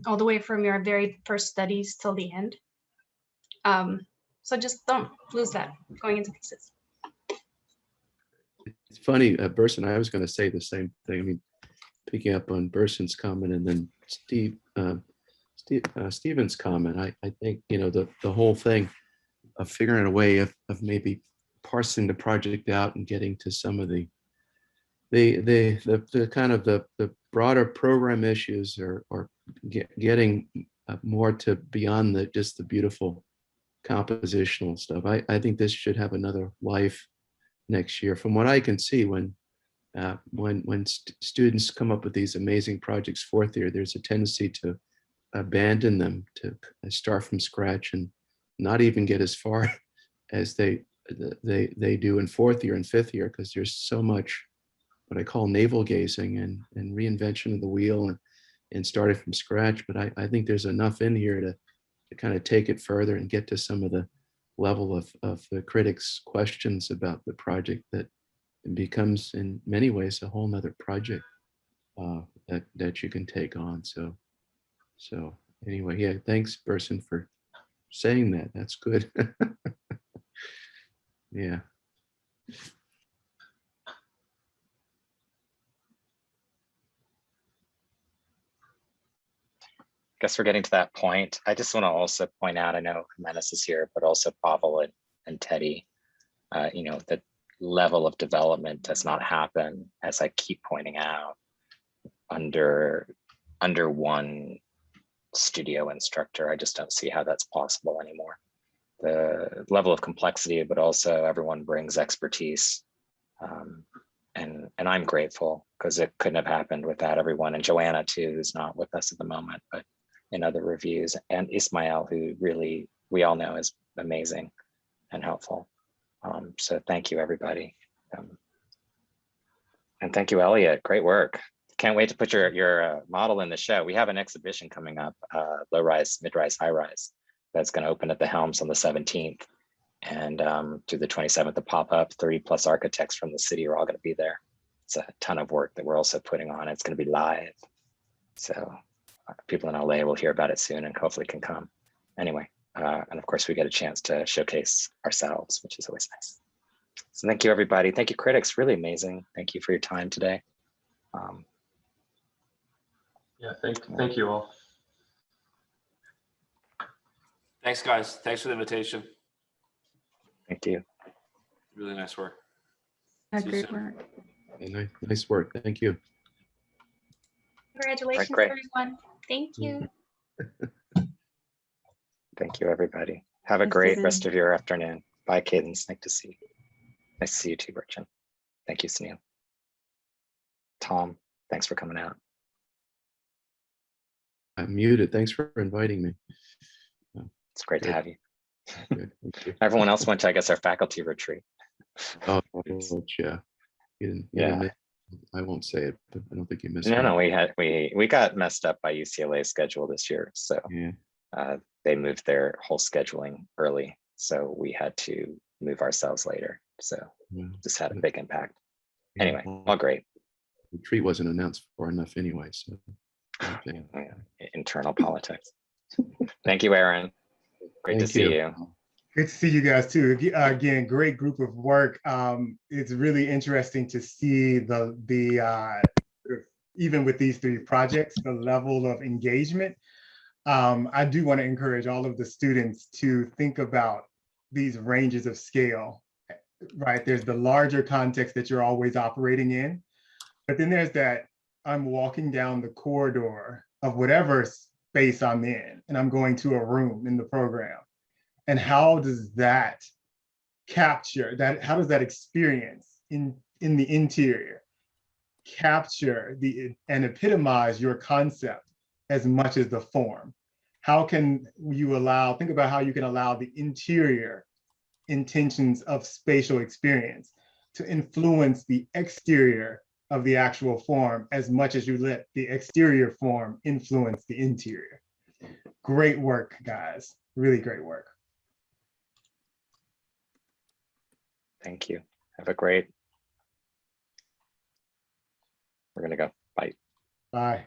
all the way from your very first studies till the end. So just don't lose that going into thesis. It's funny, Burson, I was going to say the same thing. I mean, picking up on Burson's comment and then Stephen's comment, I think, you know, the whole thing of figuring a way of maybe parsing the project out and getting to some of the kind of the broader program issues or getting more to beyond just the beautiful compositional stuff. I think this should have another life next year. From what I can see, when students come up with these amazing projects fourth year, there's a tendency to abandon them, to start from scratch and not even get as far as they do in fourth year and fifth year, because there's so much what I call navel gazing and reinvention of the wheel and starting from scratch. But I think there's enough in here to kind of take it further and get to some of the level of the critics' questions about the project, that it becomes in many ways a whole nother project that you can take on. So anyway, yeah, thanks, Burson, for saying that. That's good. Yeah. Guess we're getting to that point. I just want to also point out, I know Jimenez is here, but also Pavel and Teddy, you know, the level of development does not happen, as I keep pointing out, under one studio instructor. I just don't see how that's possible anymore. The level of complexity, but also everyone brings expertise. And I'm grateful, because it couldn't have happened without everyone. And Joanna too, who's not with us at the moment, but in other reviews, and Ismail, who really we all know is amazing and helpful. So thank you, everybody. And thank you, Elliot. Great work. Can't wait to put your model in the show. We have an exhibition coming up, low rise, mid rise, high rise, that's going to open at the Helms on the 17th. And to the 27th, the pop-up, 30+ architects from the city are all going to be there. It's a ton of work that we're also putting on. It's going to be live. So people in LA will hear about it soon and hopefully can come. Anyway, and of course we get a chance to showcase ourselves, which is always nice. So thank you, everybody. Thank you, critics. Really amazing. Thank you for your time today. Yeah, thank you all. Thanks, guys. Thanks for the invitation. Thank you. Really nice work. Yeah, See you great soon. work. Yeah, nice work. Thank you. Congratulations, Great. everyone. Thank you. Thank you, everybody. Have a Bye, great Susan. rest of your afternoon. Bye, Cadence. Nice to see you. Nice to see you too, Burchan. Thank you, Sunil. Tom, thanks for coming out. I'm muted. Thanks for inviting me. It's great to Good. have you. Good. Thank you. Everyone else went to, I guess, our faculty retreat. Oh, yeah. You Yeah. didn't miss- I won't say it, but I don't think you missed No, it. we got messed up by UCLA's schedule this year. So Yeah. they moved their whole scheduling early. So we had to move ourselves later. So Yeah. just had a big impact. Yeah. Anyway, all great. The retreat wasn't announced for enough anyway. So okay. Yeah, internal politics. Thank you, Aaron. Great to Thank see you. Good to see you guys too. Again, great group of work. It's really interesting to see even with these 3 projects, the level of engagement. I do want to encourage all of the students to think about these ranges of scale, right? There's the larger context that you're always operating in, but then there's that I'm walking down the corridor of whatever space I'm in, and I'm going to a room in the program. And how does that capture that? How does that experience in the interior capture and epitomize your concept as much as the form? How can you think about how you can allow the interior intentions of spatial experience to influence the exterior of the actual form as much as you let the exterior form influence the interior? Great work, guys. Really great work. Thank you. Have a great. We're going to go. Bye. Bye.